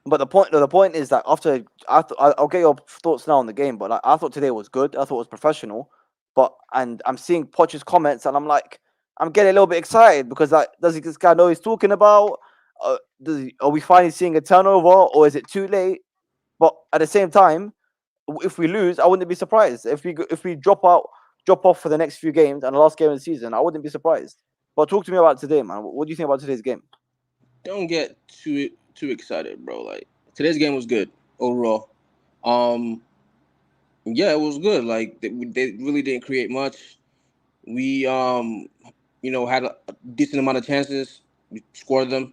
But the point is that after I'll get your thoughts now on the game. But like, I thought today was good. I thought it was professional. And I'm seeing Poch's comments, and I'm like, I'm getting a little bit excited because like, does this guy know what he's talking about? Are we finally seeing a turnover, or is it too late? But at the same time, if we lose, I wouldn't be surprised. If we drop off for the next few games and the last game of the season, I wouldn't be surprised. But talk to me about today, man. What do you think about today's game? Don't get too excited, bro. Like today's game was good overall. Um, Yeah, it was good. Like they really didn't create much. We had a decent amount of chances. We scored them.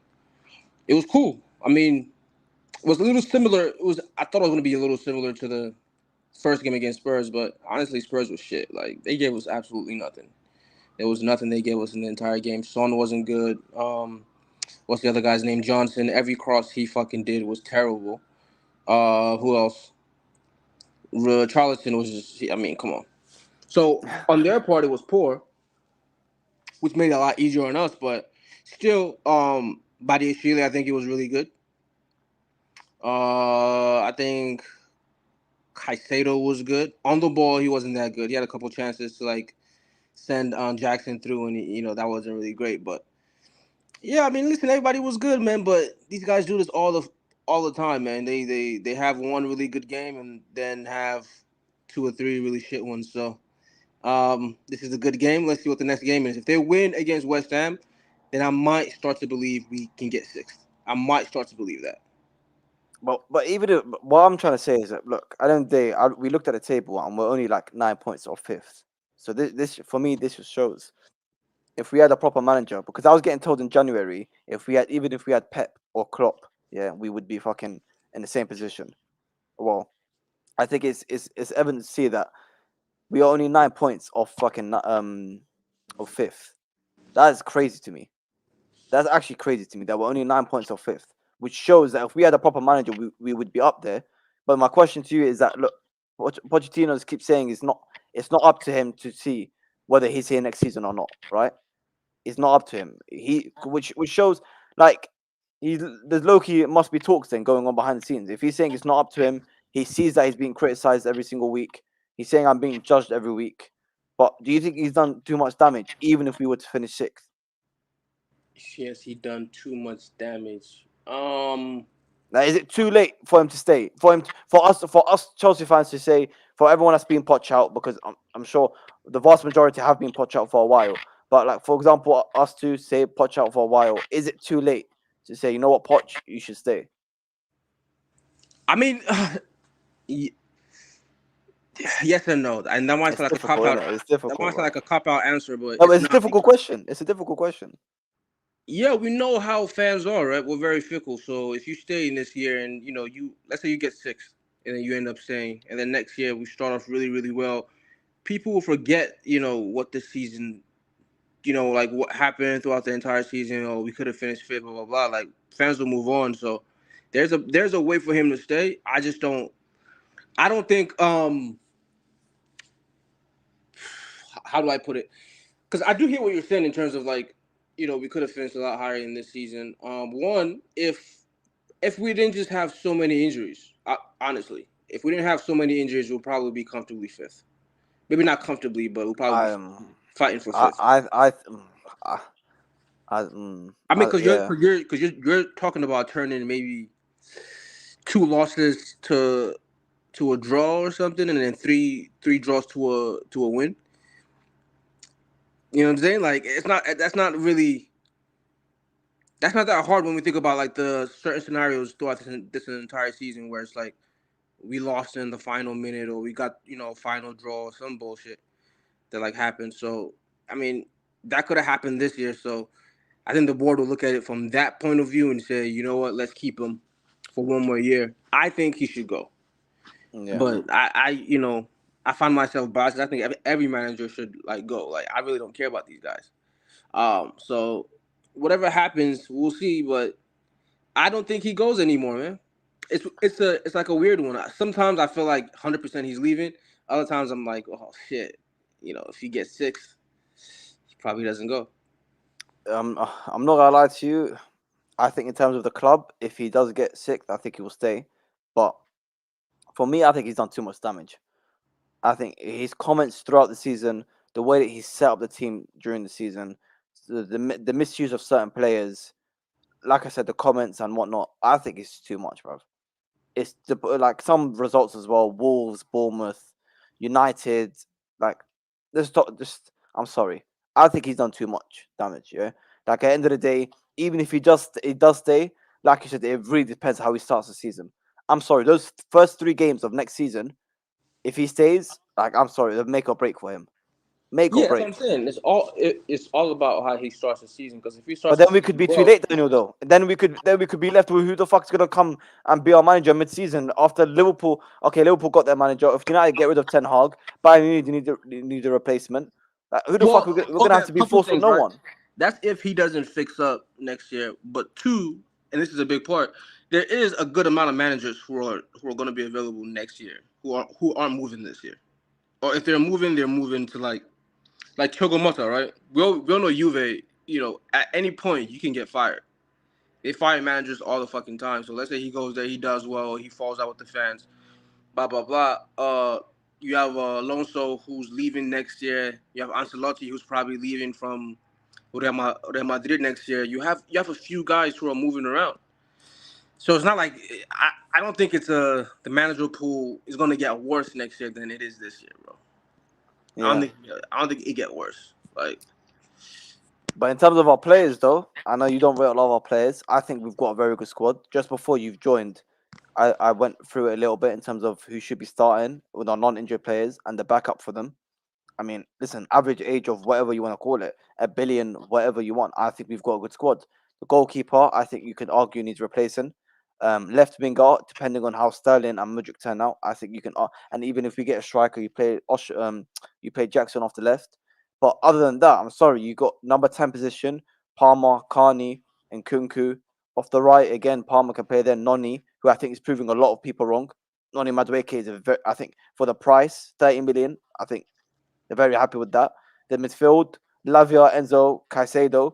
It was cool. I mean, it was a little similar. It was. I thought it was going to be a little similar to the first game against Spurs, but honestly, Spurs was shit. Like they gave us absolutely nothing. There was nothing they gave us in the entire game. Son wasn't good. What's the other guy's name? Johnson. Every cross he fucking did was terrible. Who else? Charleston was just. I mean, come on. So on their part, it was poor, which made it a lot easier on us. But still, Badi Ashile, I think it was really good. I think Caicedo was good on the ball. He wasn't that good. He had a couple chances to like send Jackson through, and that wasn't really great. But yeah, I mean, listen, everybody was good, man. But these guys do this all the time, man. They have one really good game and then have two or three really shit ones. So this is a good game. Let's see what the next game is. If they win against West Ham, then I might start to believe we can get sixth. I might start to believe that. But even if, what I'm trying to say is that look, at the end of the day, we looked at the table and we're only like 9 points off fifth. So this for me, this just shows if we had a proper manager, because I was getting told in January even if we had Pep or Klopp, yeah, we would be fucking in the same position. Well, I think it's evident to see that we are only 9 points off fucking of fifth. That is crazy to me. That's actually crazy to me that we're only 9 points off fifth, which shows that if we had a proper manager, we would be up there. But my question to you is that look, what Pochettino keeps saying is it's not up to him to see whether he's here next season or not, right? It's not up to him. Which shows like there's low-key must be talks then going on behind the scenes. If he's saying it's not up to him, he sees that he's being criticized every single week. He's saying I'm being judged every week. But do you think he's done too much damage, even if we were to finish sixth? Yes, he done too much damage. Now, is it too late for him to stay? For us Chelsea fans to say, for everyone that's been Poch out, because I'm sure the vast majority have been Poch out for a while. But like for example, us to say Poch out for a while, is it too late to say, you know what, Poch, you should stay? I mean, yes and no, and that might It's sound like a cop difficult, out. isn't it? It's That might difficult, sound bro. like a cop out answer, but No, but it's it's a not difficult because question. It's a difficult question. yeah, we know how fans are, right? We're very fickle. So if you stay in this year and you let's say you get sixth and then you end up staying, and then next year we start off really really well, people will forget what this season, like what happened throughout the entire season. Oh, we could have finished fifth, blah blah blah. Like fans will move on. So there's a way for him to stay. I just don't. I don't think. How do I put it? Because I do hear what you're saying in terms of like, we could have finished a lot higher in this season. One, if we didn't just have so many injuries, honestly, if we didn't have so many injuries, we'll probably be comfortably fifth. Maybe not comfortably, but we'll probably be I'm, fighting for fifth. I, I mean, because you're yeah. because you're because you're talking about turning maybe two losses to a draw or something, and then three draws to a win. You know what I'm saying? Like it's not that's not that hard when we think about like the certain scenarios throughout this entire season where it's like we lost in the final minute or we got final draw or some bullshit that like happened. So I mean that could have happened this year. So I think the board will look at it from that point of view and say, you know what, let's keep him for one more year. I think he should go, Yeah. but I find myself biased. I think every manager should like go. Like I really don't care about these guys. So whatever happens, we'll see. But I don't think he goes anymore, man. It's like a weird one. Sometimes I feel like 100% he's leaving. Other times I'm like, oh shit, if he gets sixth, he probably doesn't go. I'm not gonna lie to you. I think in terms of the club, if he does get sixth, I think he will stay. But for me, I think he's done too much damage. I think his comments throughout the season, the way that he set up the team during the season, the misuse of certain players, like I said, the comments and whatnot, I think it's too much, bro. It's like some results as well. Wolves, Bournemouth, United. Like, just I'm sorry. I think he's done too much damage. Yeah. Like at the end of the day, even if he does stay, like you said, it really depends how he starts the season. I'm sorry. Those first three games of next season, If he stays, like I'm sorry, the make or break for him. Make or Yeah, that's what I'm break. saying. It's all about how he starts the season. Because if he But starts the then we could season be too well, late, Daniel. Though then we could be left with who the fuck's gonna come and be our manager mid-season after Liverpool. Okay, Liverpool got their manager. If United get rid of Ten Hag, Bayern Munich need a replacement. Like, who the fuck we're gonna okay, have a to be couple forced with things, no right? one. That's if he doesn't fix up next year. But two, and this is a big part, there is a good amount of managers who are going to be available next year who aren't moving this year. Or if they're moving to like Chogomota, right? We all know Juve. You know, at any point you can get fired. They fire managers all the fucking time. So let's say he goes there, he does well, he falls out with the fans, blah blah blah. You have Alonso who's leaving next year. You have Ancelotti who's probably leaving from Real Madrid next year. You have a few guys who are moving around. So it's not like I don't think it's the manager pool is gonna get worse next year than it is this year, bro. Yeah. I don't think it get worse. Like But in terms of our players, though, I know you don't rate a lot of our players. I think we've got a very good squad. Just before you've joined, I went through it a little bit in terms of who should be starting with our non-injured players and the backup for them. I mean, listen, average age of whatever you want to call it, a billion, whatever you want. I think we've got a good squad. The goalkeeper, I think you could argue needs replacing. Left winger, depending on how Sterling and Mudryk turn out, I think you can. And even if we get a striker, you play Jackson off the left. But other than that, I'm sorry, you got number 10 position, Palmer, Carney, and Kunku. Off the right again, Palmer can play there. Noni, who I think is proving a lot of people wrong. Noni Madueke is I think for the price, 30 million. I think they're very happy with that. The midfield, Lavia, Enzo, Caicedo.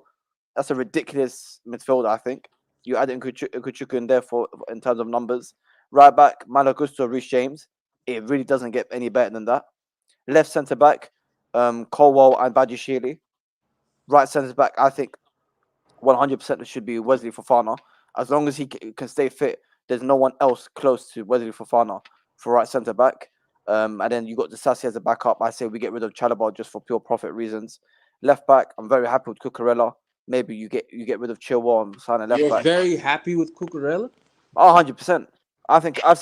That's a ridiculous midfield, I think. You add in Kuchuku in there in terms of numbers. Right back, Malagusto, Reece James. It really doesn't get any better than that. Left centre back, Colwell and Badiashile. Right centre back, I think 100% it should be Wesley Fofana. As long as he can stay fit, there's no one else close to Wesley Fofana for right centre back. And then you got the Sassy as a backup. I say we get rid of Chalobah just for pure profit reasons. Left back, I'm very happy with Cucurella. Maybe you get rid of Chilwell and sign a left you're back. very happy with Cucurella? Oh, 100%. I think I've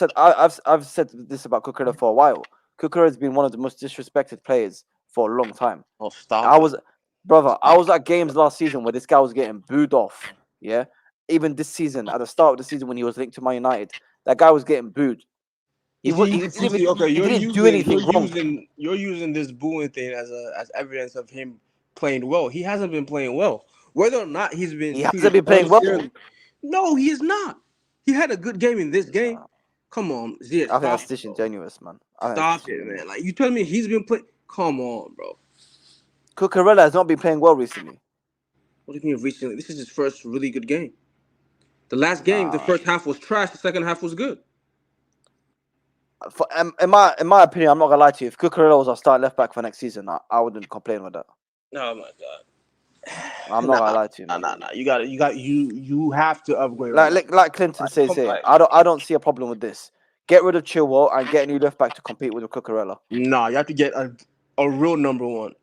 said this about Cucurella for a while. Cucurella has been one of the most disrespected players for a long time. Oh, stop I it. was, brother, I was at games last season where this guy was getting booed off. Yeah, even this season, at the start of the season when he was linked to Man United, that guy was getting booed. You see, okay, He didn't do anything wrong. you're using this booing thing as evidence of him playing well. He hasn't been playing well. Whether or not he's been He hasn't treated been playing well. unfairly, no, he is not. He had a good game in this game. Uh, Come on, Zia, I think stop that's it, bro. disingenuous, man. I think that's Stop it, man. disingenuous. Like you telling me he's been playing? Come on, bro. Cucurella has not been playing well recently. What do you mean recently? This is his first really good game. The last game, the Nah. first half was trash. The second half was good. In my opinion, I'm not gonna lie to you. If Cucurella was our starting left back for next season, I wouldn't complain with that. Oh my god. I'm not gonna Nah, lie to you, man. nah. You have to upgrade right now. Like Clinton Like, says come here, like, I don't see a problem with this. Get rid of Chilwell and get a new left back to compete with Cucurella. nah, you have to get a real number one.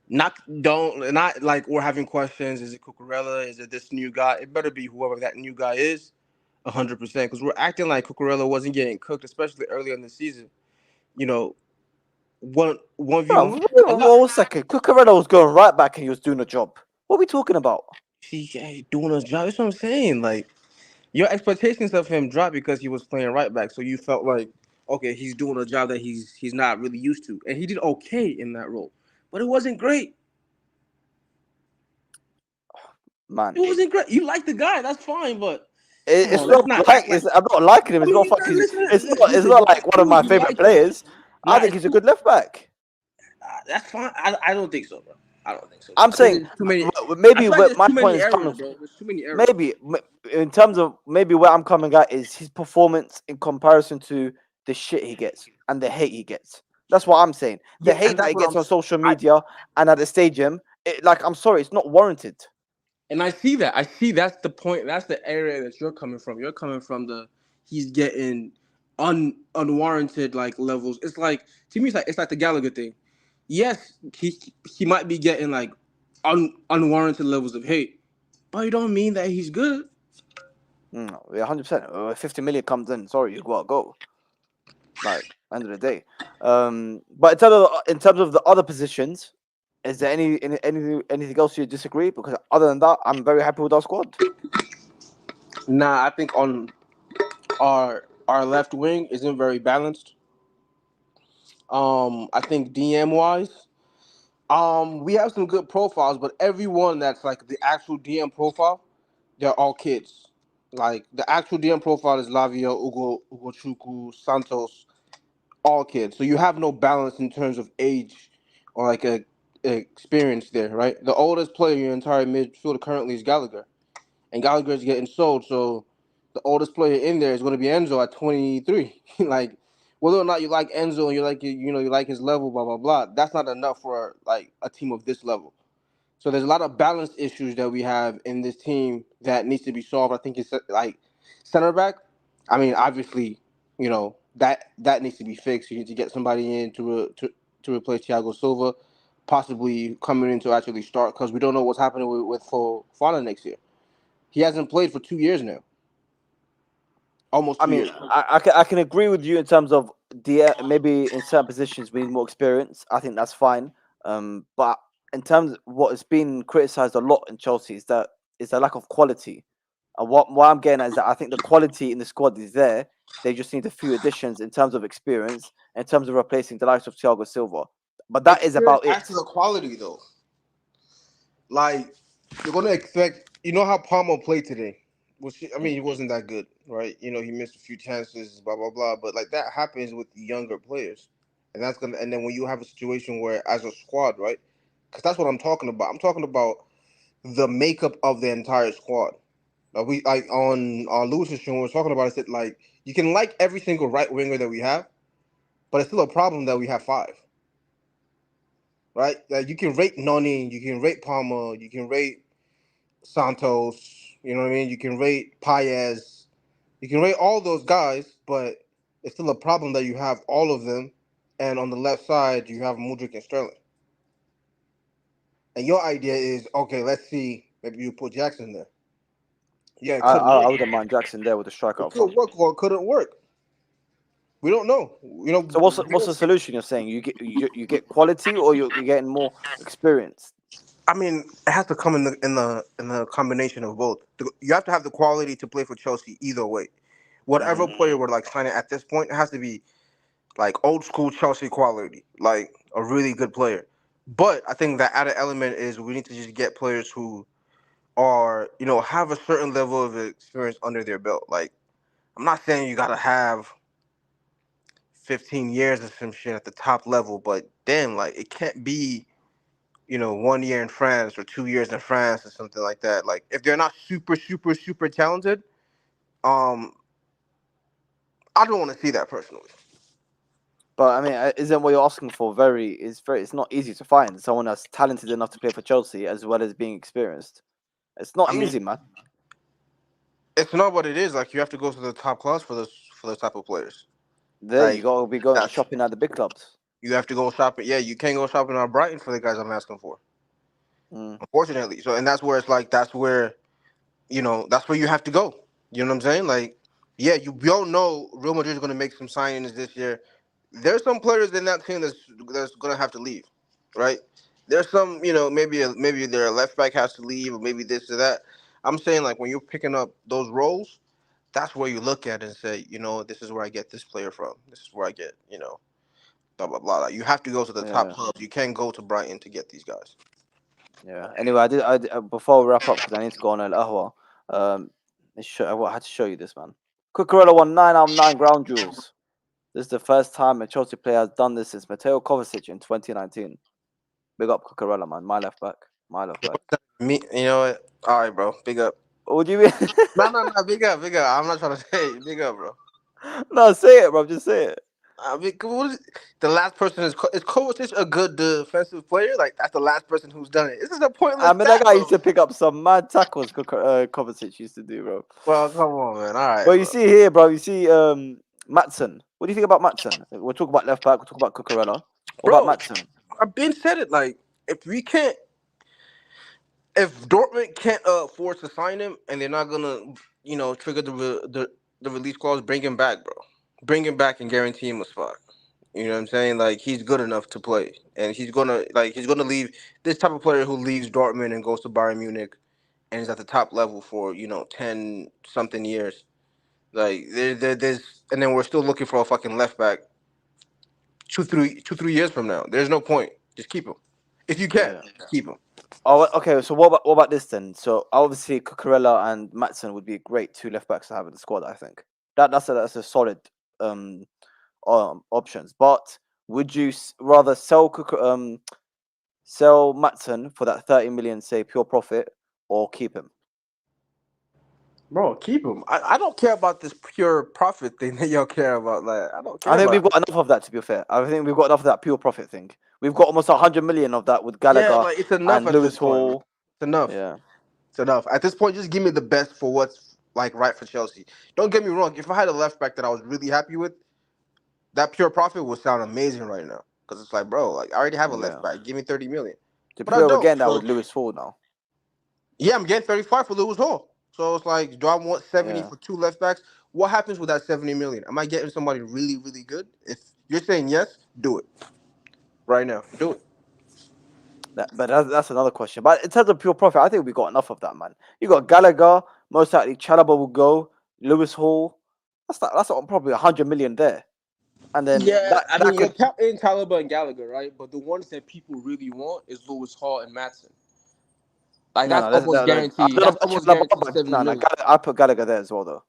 Not like we're having questions. Is it Cucurella? Is it this new guy? It better be whoever that new guy is, 100%. Because we're acting like Cucurella wasn't getting cooked, especially early in the season. You know, one v Bro, one. A lot. 1 second. Cucurella was going right back and he was doing a job. What are we talking about? He doing his job. That's what I'm saying. Like your expectations of him dropped because he was playing right back. So you felt like, okay, he's doing a job that he's not really used to, and he did okay in that role, but it wasn't great. Man, It wasn't great. You like the guy, that's fine, but come it's on, let's not not like act like. I'm not liking him. I It's mean, not you fuck. gotta listen. It's Listen, not like one of cool. my You favorite like him. players. I Nah, think it's he's a cool. good left back. That's fine. I don't think so, bro. I don't think so. I'm I think saying there's too many. I maybe feel like where there's my too point many is coming errors, from. bro. There's too many errors. Maybe in terms of maybe where I'm coming at is his performance in comparison to the shit he gets and the hate he gets. That's what I'm saying. The Yeah, hate and that that's he what gets I'm. on social I media and at the stadium, like I'm sorry, it's not warranted. And I see that. I see that's the point. That's the area that you're coming from. You're coming from the he's getting unwarranted like levels. It's like to me, it's like the Gallagher thing. Yes, he might be getting like unwarranted levels of hate, but it don't mean that he's good. Yeah, 100%. 50 million comes in. Sorry, you gotta go. Like end of the day. But in terms of the other positions, is there anything else you disagree? Because other than that, I'm very happy with our squad. Nah, I think on our left wing isn't very balanced. I think DM wise, we have some good profiles, but everyone that's like the actual DM profile, they're all kids. Like the actual DM profile is Lavia, Ugo Chuku, Santos, all kids. So you have no balance in terms of age or like a experience there, right? The oldest player in your entire midfield currently is Gallagher, and Gallagher's getting sold. So the oldest player in there is going to be Enzo at 23. Like whether or not you like Enzo and you like his level, blah blah blah. That's not enough for like a team of this level. So there's a lot of balance issues that we have in this team that needs to be solved. I think it's like center back. I mean, obviously, that needs to be fixed. You need to get somebody in to replace Thiago Silva, possibly coming in to actually start because we don't know what's happening with Fofana next year. He hasn't played for 2 years now, almost I two mean, years. I can agree with you in terms of maybe in certain positions we need more experience. I think that's fine. But in terms of what has been criticised a lot in Chelsea is the lack of quality. And what I'm getting at is that I think the quality in the squad is there. They just need a few additions in terms of experience, in terms of replacing the likes of Thiago Silva. But that is Experience about adds it. to the quality, though. Like you're gonna expect, how Palmer played today. Which I mean, he wasn't that good, right? He missed a few chances, blah blah blah. But like that happens with younger players, and then when you have a situation where as a squad, right? Because that's what I'm talking about. I'm talking about the makeup of the entire squad. We like on Lewis's show, we're talking about is that like you can like every single right winger that we have, but it's still a problem that we have five, right? Like you can rate Noni, you can rate Palmer, you can rate Santos, you know what I mean? You can rate Paez, you can rate all those guys, but it's still a problem that you have all of them, and on the left side you have Mudryk and Sterling. And your idea is okay. Let's see, maybe you put Jackson there. Yeah, it I, could I work. I wouldn't mind Jackson there with a striker It up could front. work or it couldn't work. We don't know. So what's We what's don't the see. solution? You're saying you get quality or you're getting more experience. I mean, it has to come in the combination of both. You have to have the quality to play for Chelsea either way. Whatever Hmm. player we're like signing at this point, it has to be like old school Chelsea quality, like a really good player. But I think the added element is we need to just get players who are, have a certain level of experience under their belt. Like I'm not saying you gotta have 15 years or some shit at the top level, but damn, like it can't be, 1 year in France or 2 years in France or something like that. Like if they're not super, super, super talented, um, I don't want to see that personally. But I mean, isn't what you're asking for it's not easy to find someone that's talented enough to play for Chelsea as well as being experienced. It's not I mean, easy, man. it's not what it is. Like you have to go to the top class for those type of players. There you Like got to be going that's shopping at the big clubs. you have to go shopping. Yeah, you can't go shopping on Brighton for the guys I'm asking for. Mm. Unfortunately, so and that's where it's like that's where you have to go. You know what I'm saying? Like, yeah, we all know Real Madrid is going to make some signings this year. There's some players in that team that's going to have to leave, right? There's some, maybe their left back has to leave, or maybe this or that. I'm saying like when you're picking up those roles, that's where you look at it and say, this is where I get this player from. This is where I get, blah blah blah. Like, you have to go to the top Yeah, clubs. You can't go to Brighton to get these guys. yeah. Anyway, before we wrap up because I need to go on El Ahwa. I had to show you this, man. Cucurella won 9 out of 9 ground duels. This is the first time a Chelsea player has done this since Mateo Kovacic in 2019. Big up Cucurella, man. My left back. My left back. Me, you know what? All right, bro. Big up. What do you mean? No, no, no. Big up, big up. I'm not trying to say it. Big up, bro. No, say it, bro. Just say it. I mean, the last person is Kovacic a good defensive player? Like that's the last person who's done it. This is a I pointless mean, that stat, guy bro. used to pick up some mad tackles Kovacic used to do, bro. Well, come on, man. All right, But you bro. see here, bro, you see Matson. What do you think about Matson? We'll talk about left back, we'll talk about Cucurella. What about Bro, Matson? I've been said it. Like if we can't, if Dortmund can't afford to sign him, and they're not gonna, trigger the release clause, bring him back, bro. bring him back and guarantee him a spot. You know what I'm saying? Like he's good enough to play, and he's gonna leave this type of player who leaves Dortmund and goes to Bayern Munich, and is at the top level for 10 something years. Like there's and then we're still looking for a fucking left back 2 3 years from now. There's no point. Just keep him if you can. Yeah. Keep him. Oh, okay. So what about this then? So obviously Cucurella and Matson would be great two left backs to have in the squad. I think that's a solid um options. But would you rather sell Matson for that 30 million, say pure profit, or keep him? Bro, keep him. I don't care about this pure profit thing that y'all care about. Like I don't I care think we've about. got enough of that. To be fair, I think we've got enough of that pure profit thing. We've got almost 100 million of that with Yeah, Gallagher like it's enough and at this Lewis point, man. Hall. It's enough. Yeah, It's enough. At this point, just give me the best for what's like right for Chelsea. Don't get me wrong. If I had a left back that I was really happy with, that pure profit would sound amazing right now. Because it's like, bro, like I already have a left yeah. back. Give me 30 million. To be But I fair, we're don't. getting that with So Lewis Hall now. yeah, I'm getting 35 for Lewis Hall. So it's like, do I want 70 Yeah. for two left backs? What happens with that 70 million? Am I getting somebody really, really good? If you're saying yes, do it right now. Do it. But that's another question. But in terms of pure profit, I think we got enough of that, man. You got Gallagher, most likely Chalobah will go, Lewis Hall. That's probably 100 million there, and then Yeah, that I that mean, you're could counting Chalobah and Gallagher, right? But the ones that people really want is Lewis Hall and Matson. Like no that's no almost I guaranteed. don't know That's about almost Chalobah, guaranteed but 70 no million. I put Gallagher there as well though.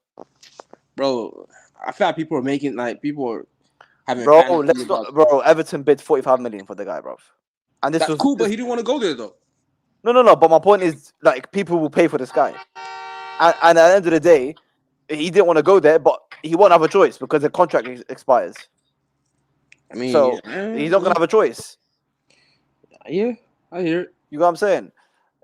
Bro, I feel like people are making like people are having Bro, fantasy let's not. about Bro, Everton bid 45 million for the guy, bro. And this that's was cool, but this. he didn't want to go there though. No. But my point is, like, people will pay for this guy, and at the end of the day, he didn't want to go there, but he won't have a choice because the contract expires. I mean, So yeah, he's not gonna have a choice. yeah, I hear it. You know what I'm saying?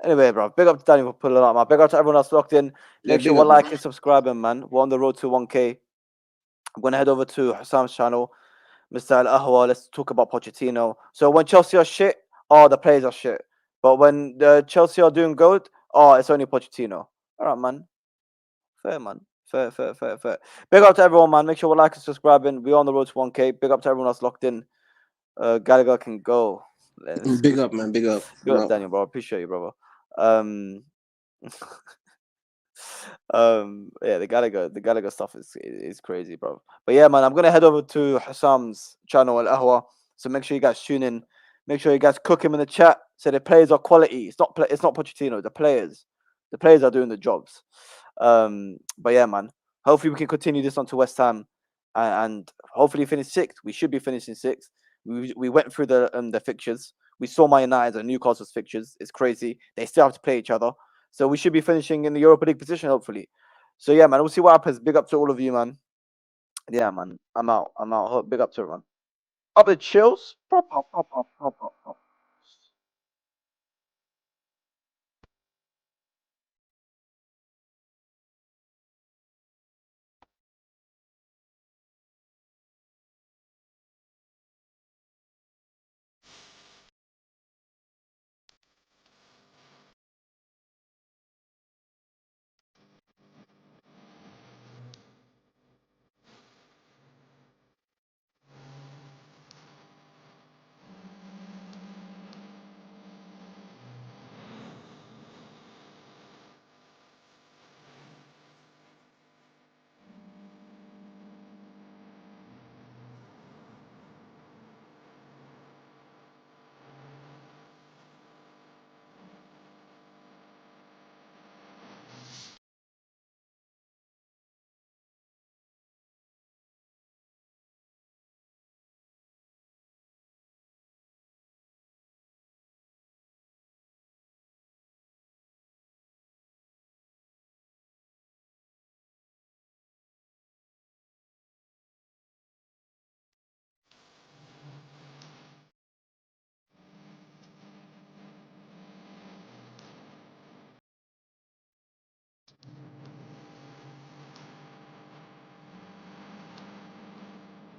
Anyway, bro, big up to Danny for pulling up, man. Big up to everyone that's locked in. Yeah, Make sure big we're up, bro. liking, subscribing, man. We're on the road to 1K. I'm gonna head over to Hassam's channel, Mr. Al Ahwa. Let's talk about Pochettino. So when Chelsea are shit, oh, the players are shit. But when the Chelsea are doing good, oh, it's only Pochettino. All right, man. Fair, man. Fair. Big up to everyone, man. Make sure we're liking, subscribing. We're on the road to 1K. Big up to everyone that's locked in. Gallagher can go. Let's Big keep. up, man. Big up. Big up, Daniel, bro. Appreciate you, brother. Um, yeah, the Gallagher stuff is crazy, bro. But yeah, man, I'm gonna head over to Hassam's channel Al Ahwa. So make sure you guys tune in. Make sure you guys cook him in the chat. So the players are quality. It's not Pochettino. The players are doing the jobs. But yeah, man. Hopefully we can continue this on to West Ham, and hopefully finish sixth. We should be finishing sixth. We went through the fixtures. We saw Man United and Newcastle's fixtures. It's crazy. They still have to play each other. So we should be finishing in the Europa League position, hopefully. So yeah, man, we'll see what happens. Big up to all of you, man. Yeah, man. I'm out. Big up to everyone. Up the chills. Pop.